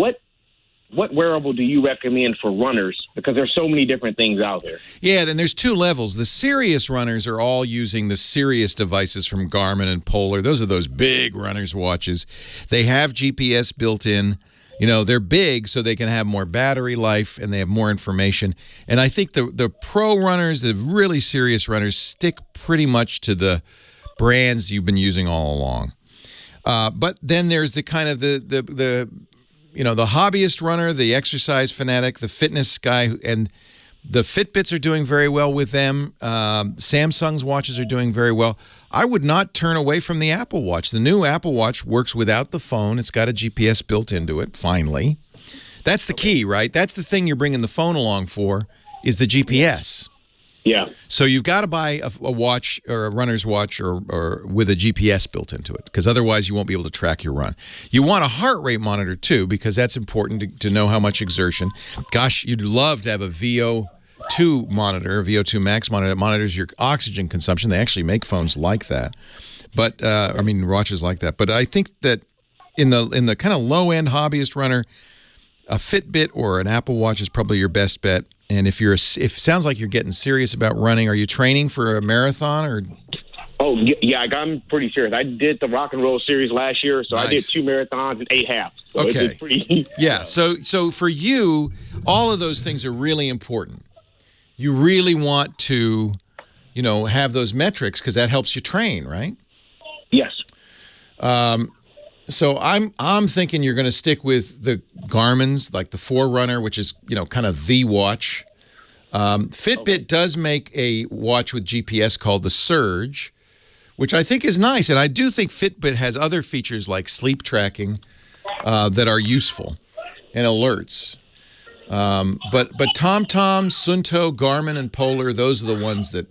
what wearable do you recommend for runners? Because there's so many different things out there. Yeah, then there's two levels. The serious runners are all using the serious devices from Garmin and Polar. Those are those big runners' watches. They have GPS built in. They're big, so they can have more battery life, and they have more information. And I think the pro runners, the really serious runners, stick pretty much to the brands you've been using all along. But then there's the kind of the hobbyist runner, the exercise fanatic, the fitness guy, and the Fitbits are doing very well with them. Samsung's watches are doing very well. I would not turn away from the Apple Watch. The new Apple Watch works without the phone. It's got a GPS built into it, finally. That's the key, right? That's the thing you're bringing the phone along for, is the GPS. Yeah. So you've got to buy a watch or a runner's watch or with a GPS built into it, because otherwise you won't be able to track your run. You want a heart rate monitor too, because that's important to know how much exertion. Gosh, you'd love to have a VO2 monitor, a VO2 max monitor that monitors your oxygen consumption. They actually make phones like that, but watches like that. But I think that in the kind of low end hobbyist runner, a Fitbit or an Apple Watch is probably your best bet. And if sounds like you're getting serious about running, are you training for a marathon or? Oh yeah, I'm pretty serious. I did the Rock and Roll Series last year, so I did 2 marathons and 8 halves. So okay. It's pretty. Yeah. So for you, all of those things are really important. You really want to, have those metrics because that helps you train, right? Yes. So I'm thinking you're going to stick with the Garmin's, like the Forerunner, which is kind of the watch. Fitbit does make a watch with GPS called the Surge, which I think is nice, and I do think Fitbit has other features like sleep tracking that are useful and alerts. But TomTom, Sunto, Garmin, and Polar, those are the ones that.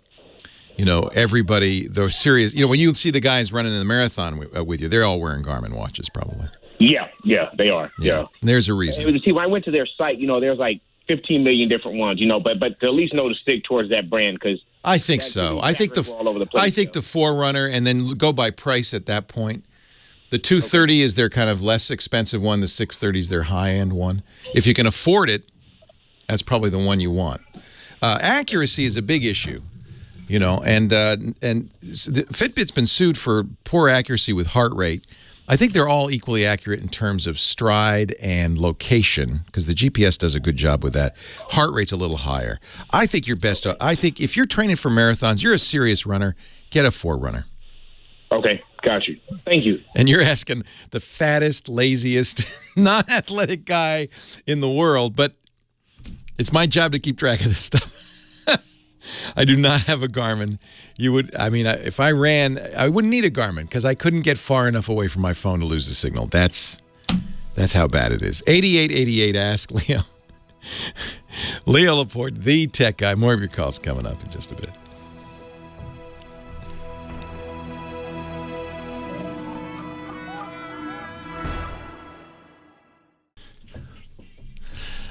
Everybody, those serious, when you see the guys running in the marathon with you, they're all wearing Garmin watches probably. Yeah, they are. Yeah. There's a reason. And see, when I went to their site, there's like 15 million different ones, but to at least know to stick towards that brand because. I think so. I think all over the place, the Forerunner, and then go by price at that point. The 230 is their kind of less expensive one. The 630 is their high-end one. If you can afford it, that's probably the one you want. Accuracy is a big issue. And Fitbit's been sued for poor accuracy with heart rate. I think they're all equally accurate in terms of stride and location because the GPS does a good job with that. Heart rate's a little higher. I think if you're training for marathons, you're a serious runner, get a Forerunner. Okay, got you. Thank you. And you're asking the fattest, laziest, non-athletic guy in the world, but it's my job to keep track of this stuff. I do not have a Garmin. If I ran, I wouldn't need a Garmin because I couldn't get far enough away from my phone to lose the signal. That's That's how bad it is. 8888 Ask Leo. Leo Laporte, the tech guy. More of your calls coming up in just a bit.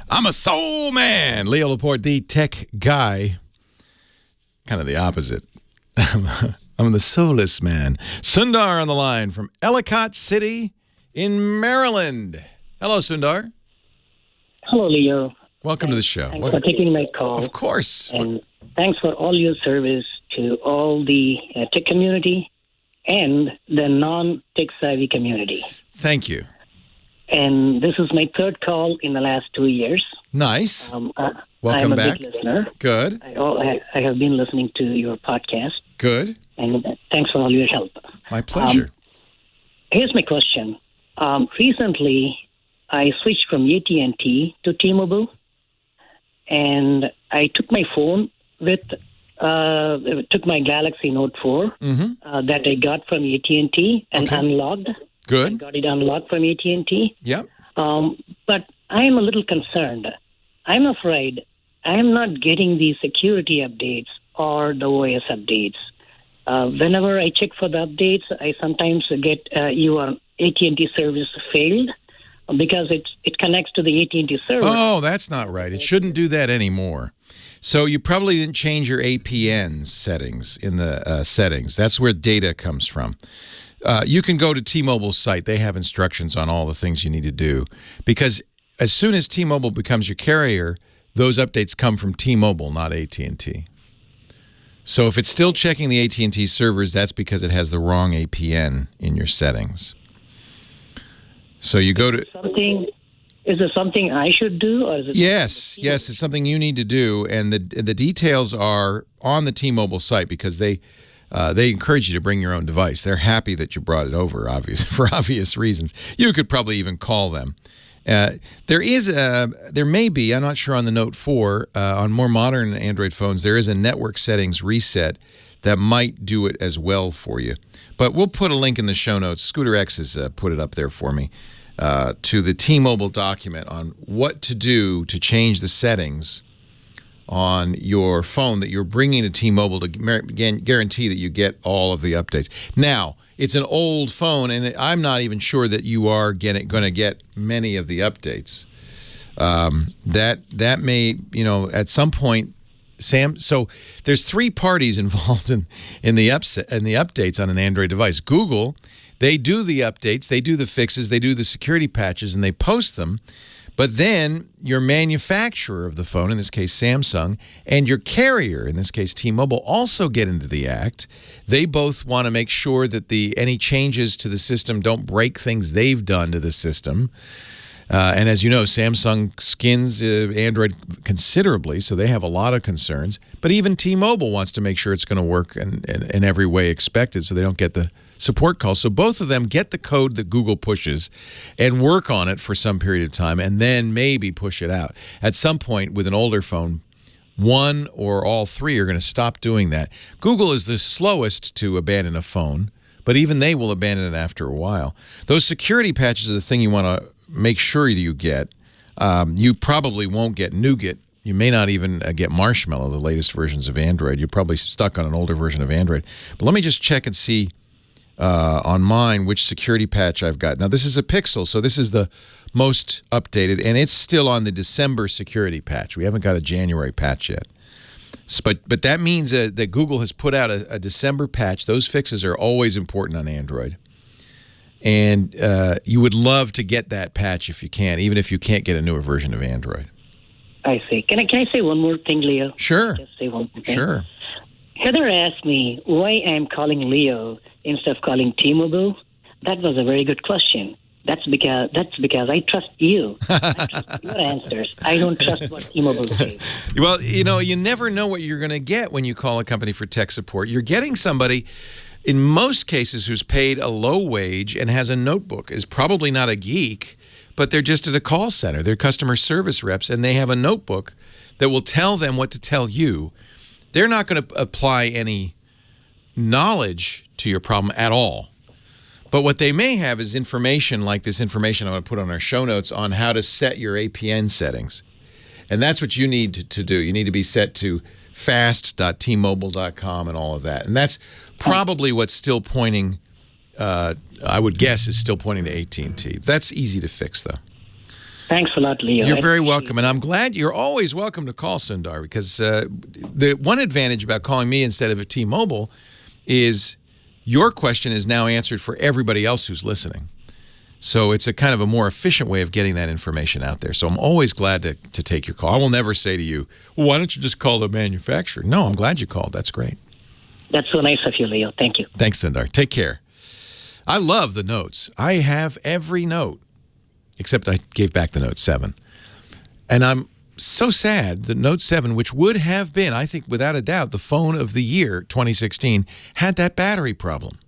I'm a soul man. Leo Laporte, the tech guy. Kind of the opposite. I'm the soulless man. Sundar on the line from Ellicott City in Maryland. Hello, Sundar. Hello, Leo. Welcome to the show. Thanks for taking my call. Of course. And thanks for all your service to all the tech community and the non-tech savvy community. Thank you. And this is my third call in the last 2 years. Nice. I'm Welcome a back. big listener. Good. I have been listening to your podcast. Good. And thanks for all your help. My pleasure. Here's my question. Recently, I switched from AT&T to T-Mobile, and I took my phone took my Galaxy Note 4 that I got from AT&T and unlocked. Good. I got it unlocked from AT&T. Yep. But I am a little concerned. I'm afraid I am not getting the security updates or the OS updates. Whenever I check for the updates, I sometimes get your AT&T service failed because it connects to the AT&T server. Oh, that's not right. It shouldn't do that anymore. So you probably didn't change your APNs settings in the settings. That's where data comes from. You can go to T-Mobile's site. They have instructions on all the things you need to do. Because as soon as T-Mobile becomes your carrier, those updates come from T-Mobile, not AT&T. So if it's still checking the AT&T servers, that's because it has the wrong APN in your settings. So you go to... Is there something I should do? Or is it yes, it's something you need to do. And the details are on the T-Mobile site because they encourage you to bring your own device. They're happy that you brought it over, for obvious reasons. You could probably even call them. There may be, I'm not sure on the Note 4, on more modern Android phones, there is a network settings reset that might do it as well for you. But we'll put a link in the show notes. Scooter X has put it up there for me, to the T-Mobile document on what to do to change the settings on your phone that you're bringing to T-Mobile to guarantee that you get all of the updates. Now, it's an old phone, and I'm not even sure that you are going to get many of the updates. That may, at some point, Sam. So there's three parties involved in the updates on an Android device. Google, they do the updates, they do the fixes, they do the security patches, and they post them. But then your manufacturer of the phone, in this case Samsung, and your carrier, in this case T-Mobile, also get into the act. They both want to make sure that any changes to the system don't break things they've done to the system. And as you know, Samsung skins Android considerably, so they have a lot of concerns. But even T-Mobile wants to make sure it's going to work in every way expected so they don't get the support calls. So both of them get the code that Google pushes and work on it for some period of time and then maybe push it out. At some point with an older phone, one or all three are going to stop doing that. Google is the slowest to abandon a phone, but even they will abandon it after a while. Those security patches are the thing you want to make sure you get. You probably won't get Nougat. You may not even get Marshmallow, the latest versions of Android. You're probably stuck on an older version of Android. But let me just check and see on mine which security patch I've got. Now, this is a Pixel, so this is the most updated, and it's still on the December security patch. We haven't got a January patch yet. But that means that Google has put out a December patch. Those fixes are always important on Android. And you would love to get that patch if you can, even if you can't get a newer version of Android. I see. Can I say one more thing, Leo? Sure. Just say one more thing. Sure. Heather asked me why I'm calling Leo instead of calling T-Mobile. That was a very good question. That's because I trust you. I trust your answers. I don't trust what T-Mobile says. Well, you never know what you're going to get when you call a company for tech support. You're getting somebody, in most cases, who's paid a low wage and has a notebook, is probably not a geek, but they're just at a call center. They're customer service reps, and they have a notebook that will tell them what to tell you. They're not going to apply any knowledge to your problem at all. But what they may have is information like this information I'm going to put on our show notes on how to set your APN settings. And that's what you need to do. You need to be set to fast.tmobile.com and all of that. And that's probably what's still pointing, I would guess, is still pointing to AT&T. That's easy to fix, though. Thanks a lot, Leo. You're very welcome. And I'm glad you're always welcome to call, Sundar, because the one advantage about calling me instead of a T-Mobile is your question is now answered for everybody else who's listening. So it's a kind of a more efficient way of getting that information out there. So I'm always glad to take your call. I will never say to you, well, why don't you just call the manufacturer? No, I'm glad you called. That's great. That's so nice of you, Leo. Thank you. Thanks, Sundar. Take care. I love the notes. I have every note, except I gave back the Note 7. And I'm so sad that Note 7, which would have been, I think, without a doubt, the phone of the year, 2016, had that battery problem.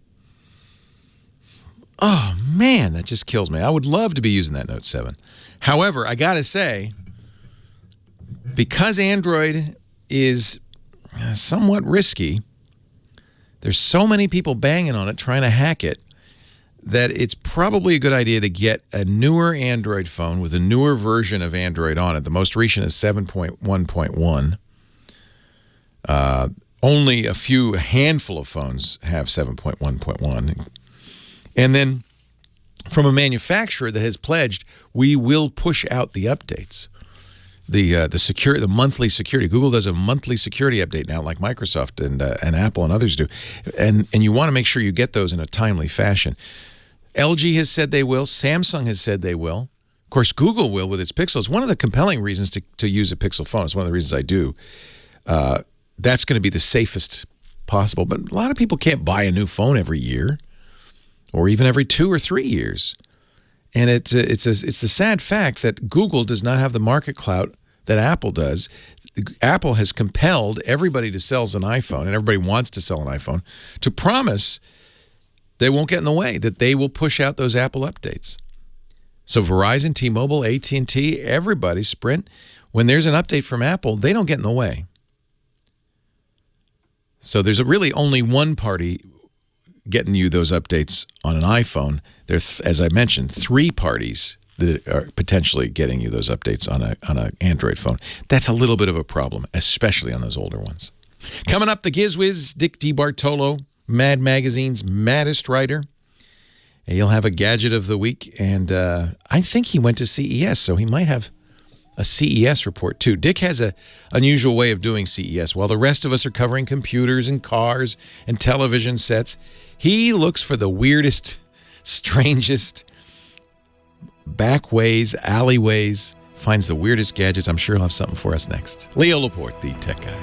Oh, man, that just kills me. I would love to be using that Note 7. However, I got to say, because Android is somewhat risky, there's so many people banging on it trying to hack it that it's probably a good idea to get a newer Android phone with a newer version of Android on it. The most recent is 7.1.1. Only a handful of phones have 7.1.1. And then from a manufacturer that has pledged, we will push out the updates. The monthly security. Google does a monthly security update now, like Microsoft and Apple and others do. And you want to make sure you get those in a timely fashion. LG has said they will. Samsung has said they will. Of course, Google will with its Pixels. One of the compelling reasons to use a Pixel phone, it's one of the reasons I do, that's going to be the safest possible. But a lot of people can't buy a new phone every year or even every 2 or 3 years. And it's the sad fact that Google does not have the market clout that Apple does. Apple has compelled everybody to sell an iPhone, and everybody wants to sell an iPhone, to promise they won't get in the way, that they will push out those Apple updates. So Verizon, T-Mobile, AT&T, everybody, Sprint, when there's an update from Apple, they don't get in the way. So there's really only one party getting you those updates on an iPhone. There's, as I mentioned, 3 parties that are potentially getting you those updates on an Android phone. That's a little bit of a problem, especially on those older ones. Coming up, the GizWiz, Dick DeBartolo, Mad Magazine's maddest writer. He'll have a gadget of the week, and I think he went to CES, so he might have a CES report too. Dick has an unusual way of doing CES. While the rest of us are covering computers and cars and television sets, he looks for the weirdest, strangest backways, alleyways, finds the weirdest gadgets. I'm sure he'll have something for us next. Leo Laporte, the tech guy.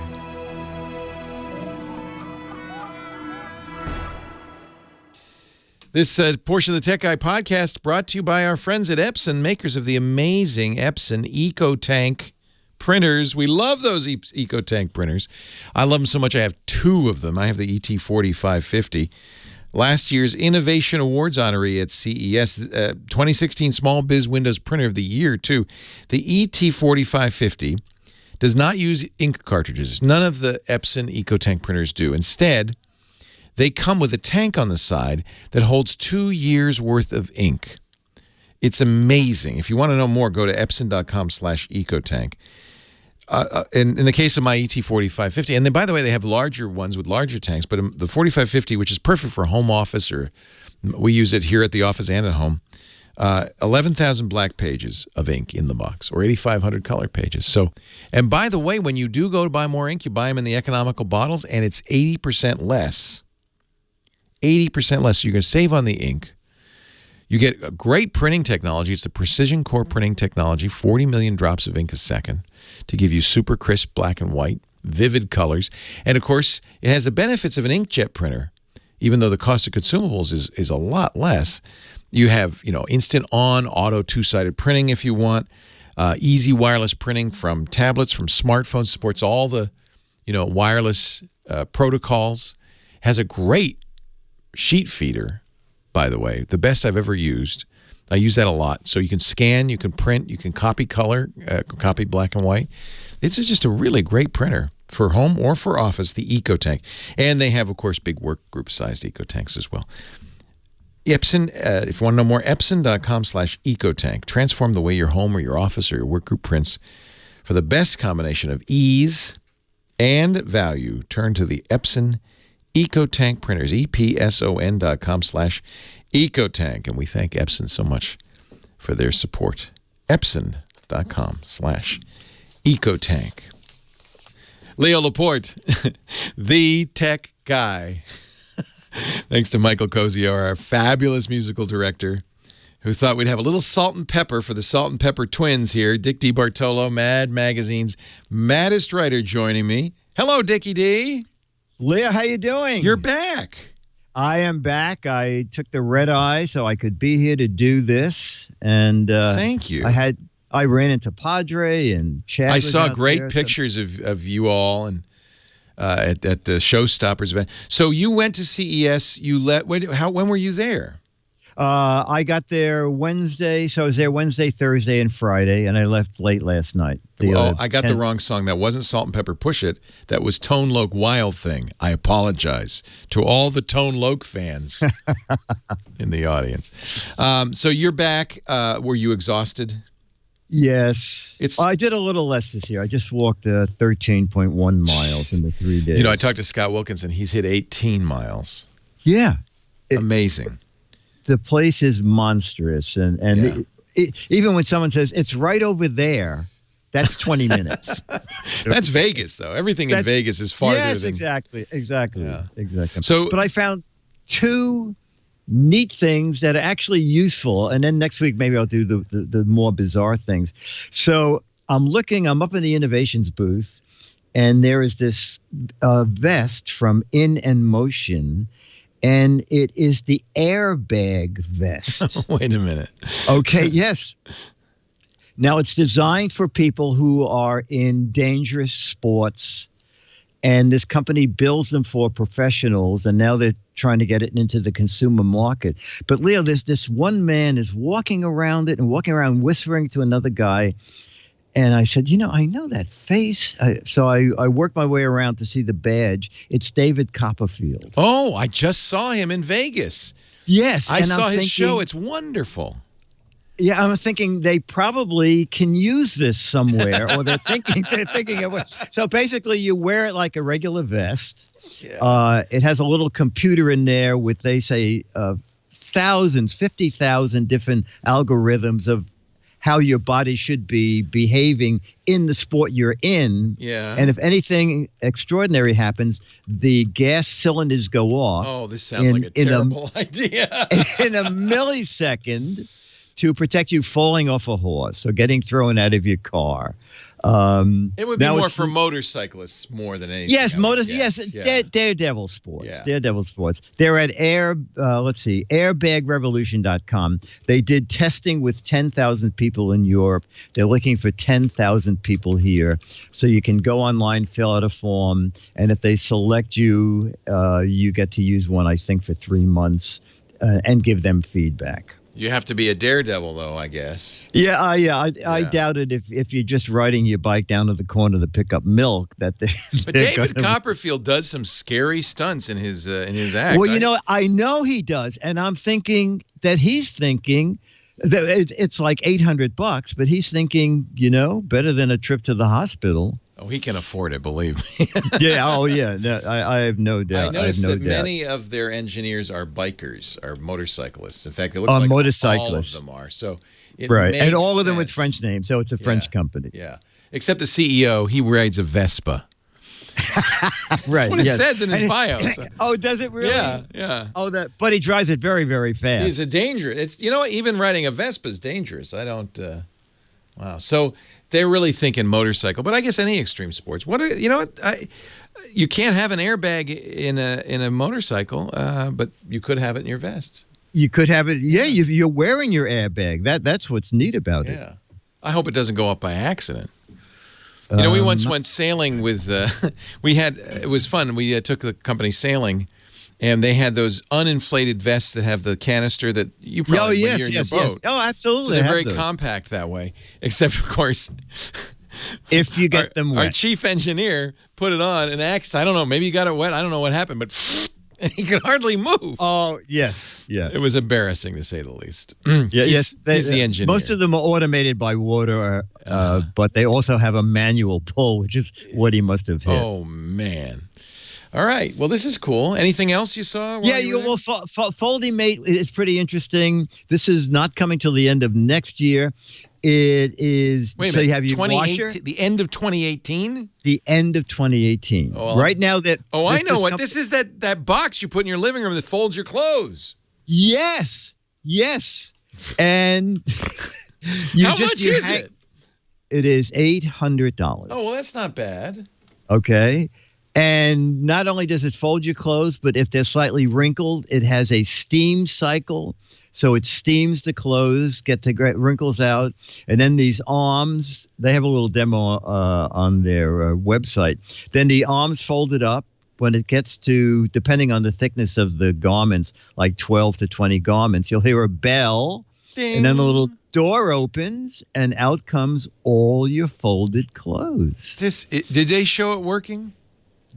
This portion of the Tech Guy podcast brought to you by our friends at Epson, makers of the amazing Epson EcoTank printers. We love those EcoTank printers. I love them so much I have 2 of them. I have the ET4550. Last year's Innovation Awards honoree at CES, 2016 Small Biz Windows Printer of the Year, too. The ET4550 does not use ink cartridges. None of the Epson EcoTank printers do. Instead, they come with a tank on the side that holds 2 years' worth of ink. It's amazing. If you want to know more, go to epson.com/ecotank. In the case of my ET4550, and then, by the way, they have larger ones with larger tanks, but the 4550, which is perfect for home office, or we use it here at the office and at home, 11,000 black pages of ink in the box, or 8,500 color pages. So, and by the way, when you do go to buy more ink, you buy them in the economical bottles, and it's 80% less. 80% less. So you're going to save on the ink. You get a great printing technology. It's the precision core printing technology, 40 million drops of ink a second to give you super crisp black and white, vivid colors. And, of course, it has the benefits of an inkjet printer, even though the cost of consumables is a lot less. You have, instant on, auto 2-sided printing if you want, easy wireless printing from tablets, from smartphones, supports all the, wireless protocols, has a great sheet feeder, by the way, the best I've ever used. I use that a lot. So you can scan, you can print, you can copy color, copy black and white. It's just a really great printer for home or for office, the EcoTank. And they have, of course, big work group sized EcoTanks as well. Epson, if you want to know more, Epson.com/ecotank. Transform the way your home or your office or your work group prints for the best combination of ease and value. Turn to the Epson EcoTank printers, epson.com/ecotank. And we thank Epson so much for their support. Epson.com/ecotank. Leo Laporte, the tech guy. Thanks to Michael Kozior, our fabulous musical director, who thought we'd have a little salt and pepper for the Salt and Pepper twins here. Dick DiBartolo, Mad Magazine's maddest writer, joining me. Hello, Dickie D. Leah, how you doing? You're back. I am back. I took the red eye so I could be here to do this, and thank you. I ran into Padre and Chad. I saw great pictures of you all and at the Showstoppers event. So you went to CES. When were you there? I got there Wednesday, so I was there Wednesday, Thursday, and Friday, and I left late last night. I got the wrong song. That wasn't Salt and Pepper Push It. That was Tone Loc Wild Thing. I apologize to all the Tone Loc fans in the audience. So you're back. Were you exhausted? Yes. I did a little less this year. I just walked 13.1 miles in the 3 days. You know, I talked to Scott Wilkinson. He's hit 18 miles. Yeah. Amazing. The place is monstrous. And even when someone says, it's right over there, that's 20 minutes. That's Vegas, though. Everything in Vegas is farther than... Yes, exactly. Yeah. So, but I found 2 neat things that are actually useful, and then next week maybe I'll do the more bizarre things. So I'm up in the innovations booth, and there is this vest from In and Motion, and it is the airbag vest. Wait a minute. Okay, yes. Now it's designed for people who are in dangerous sports, and this company builds them for professionals, and now they're trying to get it into the consumer market. But Leo, this one man is walking around whispering to another guy. And I said, I know that face. So I worked my way around to see the badge. It's David Copperfield. Oh, I just saw him in Vegas. Yes. I saw his show. It's wonderful. Yeah, I'm thinking they probably can use this somewhere, or they're thinking of what. So basically, you wear it like a regular vest. Yeah. It has a little computer in there with, they say, 50,000 different algorithms of how your body should be behaving in the sport you're in. Yeah. And if anything extraordinary happens, the gas cylinders go off. Oh, this sounds like a terrible idea. In a millisecond, to protect you falling off a horse or getting thrown out of your car. It would be more for motorcyclists more than anything. Yes, Daredevil Sports. Yeah. Daredevil Sports. They're at airbagrevolution.com. They did testing with 10,000 people in Europe. They're looking for 10,000 people here. So you can go online, fill out a form, and if they select you, you get to use one, I think, for 3 months and give them feedback. You have to be a daredevil, though, I guess. Yeah. I doubt it if you're just riding your bike down to the corner to pick up milk. That they. But David Copperfield does some scary stunts in his act. Well, I know he does, and I'm thinking that he's thinking that it's like $800, but he's thinking, better than a trip to the hospital. Oh, he can afford it, believe me. Yeah. Oh, yeah. No, I have no doubt. I noticed that many of their engineers are bikers, are motorcyclists. In fact, it looks like all of them are. So it makes and all of them sense. with French names. So it's a French company. Yeah. Except the CEO, he rides a Vespa. Right. That's what it says in his bio. So. Oh, does it really? Yeah. Oh, but he drives it very, very fast. He's a danger. It's even riding a Vespa is dangerous. I don't. Wow. So they're really thinking motorcycle, but I guess any extreme sports. You can't have an airbag in a motorcycle, but you could have it in your vest. You could have it. Yeah, you're wearing your airbag. That's what's neat about it. Yeah. I hope it doesn't go off by accident. We once went sailing with. It was fun. We took the company sailing, and they had those uninflated vests that have the canister that you probably when you're in your boat. Oh, absolutely. So they're very compact that way. Except, of course, if you get them wet. Our chief engineer put it on and I don't know, maybe you got it wet. I don't know what happened, but And he could hardly move. Oh, yes. It was embarrassing, to say the least. He's the engineer. Most of them are automated by water, but they also have a manual pull, which is what he must have hit. Oh, man. All right. Well, this is cool. Anything else you saw? Folding Mate is pretty interesting. This is not coming till the end of next year. It is. Wait a minute. So you have your washer. The end of 2018? The end of 2018. Oh, right now that. I know what this is. That box you put in your living room that folds your clothes. Yes. And how much is it? It is $800. Oh, well, that's not bad. Okay. And not only does it fold your clothes, but if they're slightly wrinkled, it has a steam cycle. So it steams the clothes, get the wrinkles out. And then these arms, they have a little demo on their website. Then the arms folded up. When it gets to, depending on the thickness of the garments, like 12 to 20 garments, you'll hear a bell. Ding. And then a little door opens, and out comes all your folded clothes. Did they show it working?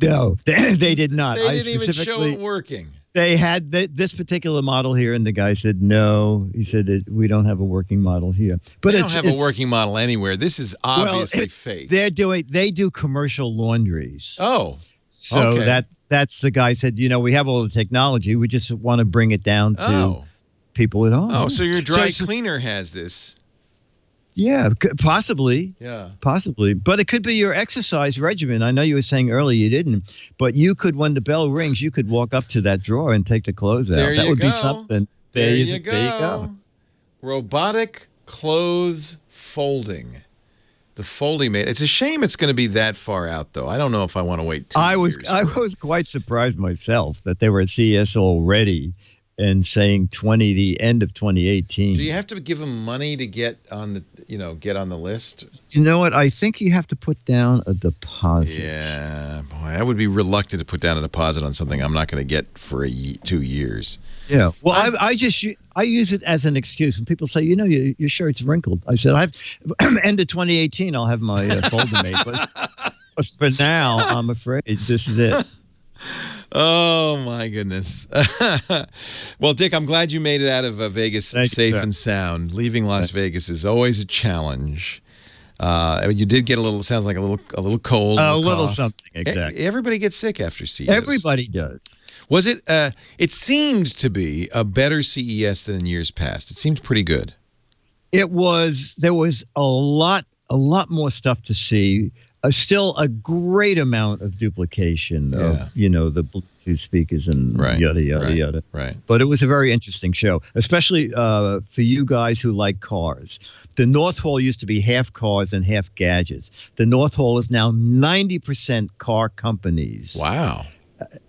No, they did not. They didn't even show it working. They had this particular model here, and the guy said no. He said that we don't have a working model here. But they don't have a working model anywhere. This is obviously fake. They do commercial laundries. Oh, so okay. that's the guy said. We have all the technology. We just want to bring it down to people at home. Oh, so your dry cleaner has this. Yeah, possibly. Yeah. Possibly. But it could be your exercise regimen. I know you were saying earlier you didn't, but you could, when the bell rings, you could walk up to that drawer and take the clothes out. That would be something. There you go. Robotic clothes folding. The Folding Mate. It's a shame it's going to be that far out, though. I don't know if I want to wait 2 years. I was quite surprised myself that they were at CES already and saying the end of 2018. Do you have to give them money to get on the list? You know what? I think you have to put down a deposit. Yeah, boy, I would be reluctant to put down a deposit on something I'm not going to get for 2 years. Yeah. Well, I use it as an excuse when people say, your shirt's wrinkled. I said, end of 2018, I'll have my Folding Mate, but for now, I'm afraid this is it. Oh, my goodness. Well, Dick, I'm glad you made it out of Vegas safe and sound. Leaving Las Vegas is always a challenge. You did get sounds like a little cold. A little something, exactly. Everybody gets sick after CES. Everybody does. Was it, it seemed to be a better CES than in years past. It seemed pretty good. There was a lot more stuff to see. Still a great amount of duplication of, the Bluetooth speakers and yada, yada. Right. But it was a very interesting show, especially for you guys who like cars. The North Hall used to be half cars and half gadgets. The North Hall is now 90% car companies. Wow.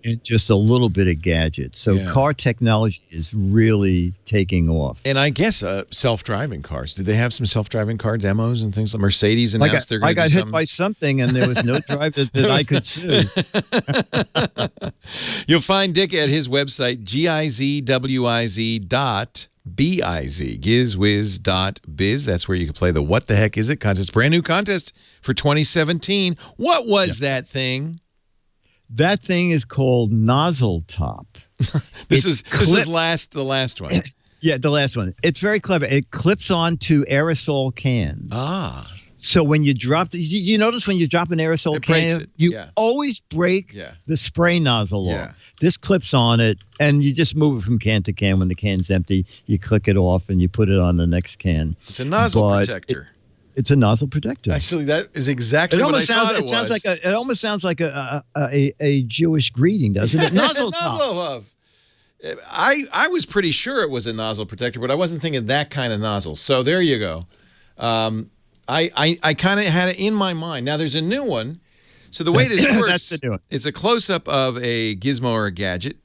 And just a little bit of gadgets. So car technology is really taking off. And I guess self-driving cars. Did they have some self-driving car demos and things? Like Mercedes announced they're going to do something. I got hit by something, and there was no driver that I could sue. You'll find Dick at his website, gizwiz.biz, gizwiz.biz. That's where you can play the What the Heck Is It contest. Brand new contest for 2017. What was that thing? That thing is called Nozzle Top. This was the last one. Yeah, the last one. It's very clever. It clips onto aerosol cans. Ah. So when you drop, you notice when you drop an aerosol can, you always break the spray nozzle off. This clips on it, and you just move it from can to can. When the can's empty, you click it off, and you put it on the next can. It's a nozzle protector. It's a nozzle protector. Actually, that is exactly what I thought it was. It almost sounds like a Jewish greeting, doesn't it? Nozzle top. I was pretty sure it was a nozzle protector, but I wasn't thinking that kind of nozzle. So there you go. I kind of had it in my mind. Now there's a new one. So the way this works, it's a close-up of a gizmo or a gadget.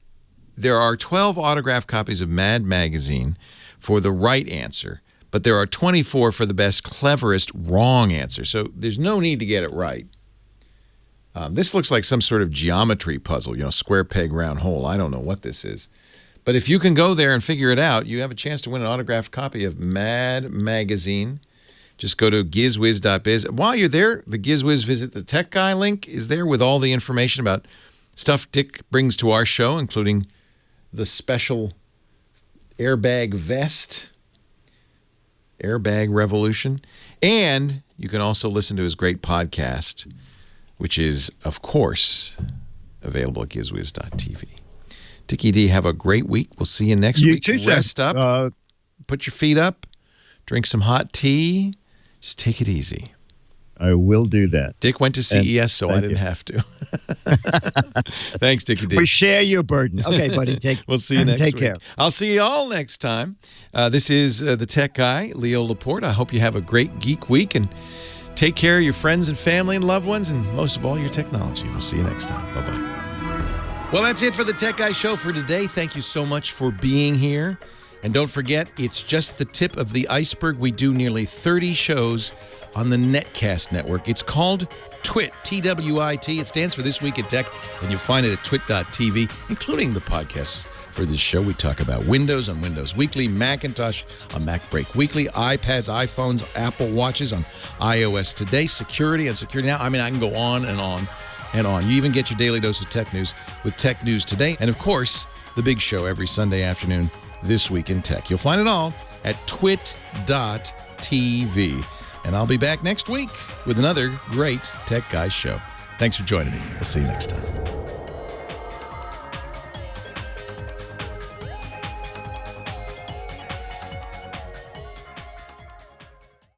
There are 12 autographed copies of Mad Magazine for the right answer. But there are 24 for the best, cleverest, wrong answer. So there's no need to get it right. This looks like some sort of geometry puzzle, square peg, round hole. I don't know what this is. But if you can go there and figure it out, you have a chance to win an autographed copy of Mad Magazine. Just go to gizwiz.biz. While you're there, the GizWiz Visit the Tech Guy link is there with all the information about stuff Dick brings to our show, including the special airbag vest, Airbag Revolution. And you can also listen to his great podcast, which is, of course, available at gizwiz.tv. Dickie D, have a great week. We'll see you next week. Too, Rest up, put your feet up, drink some hot tea. Just take it easy. I will do that. Dick went to CES, so I didn't have to. Thanks, Dickie D. We share your burden. Okay, buddy. We'll see you next week. Take care. I'll see you all next time. This is the tech guy, Leo Laporte. I hope you have a great geek week and take care of your friends and family and loved ones, and most of all, your technology. We'll see you next time. Bye-bye. Well, that's it for the Tech Guy Show for today. Thank you so much for being here. And don't forget, it's just the tip of the iceberg. We do nearly 30 shows on the Netcast network. It's called TWIT, T-W-I-T. It stands for This Week in Tech, and you'll find it at twit.tv, including the podcasts for this show. We talk about Windows on Windows Weekly, Macintosh on Mac Break Weekly, iPads, iPhones, Apple Watches on iOS Today, security on Security Now. I mean, I can go on and on and on. You even get your daily dose of tech news with Tech News Today. And, of course, the big show every Sunday afternoon, This Week in Tech. You'll find it all at twit.tv. And I'll be back next week with another great Tech Guys show. Thanks for joining me. We'll see you next time.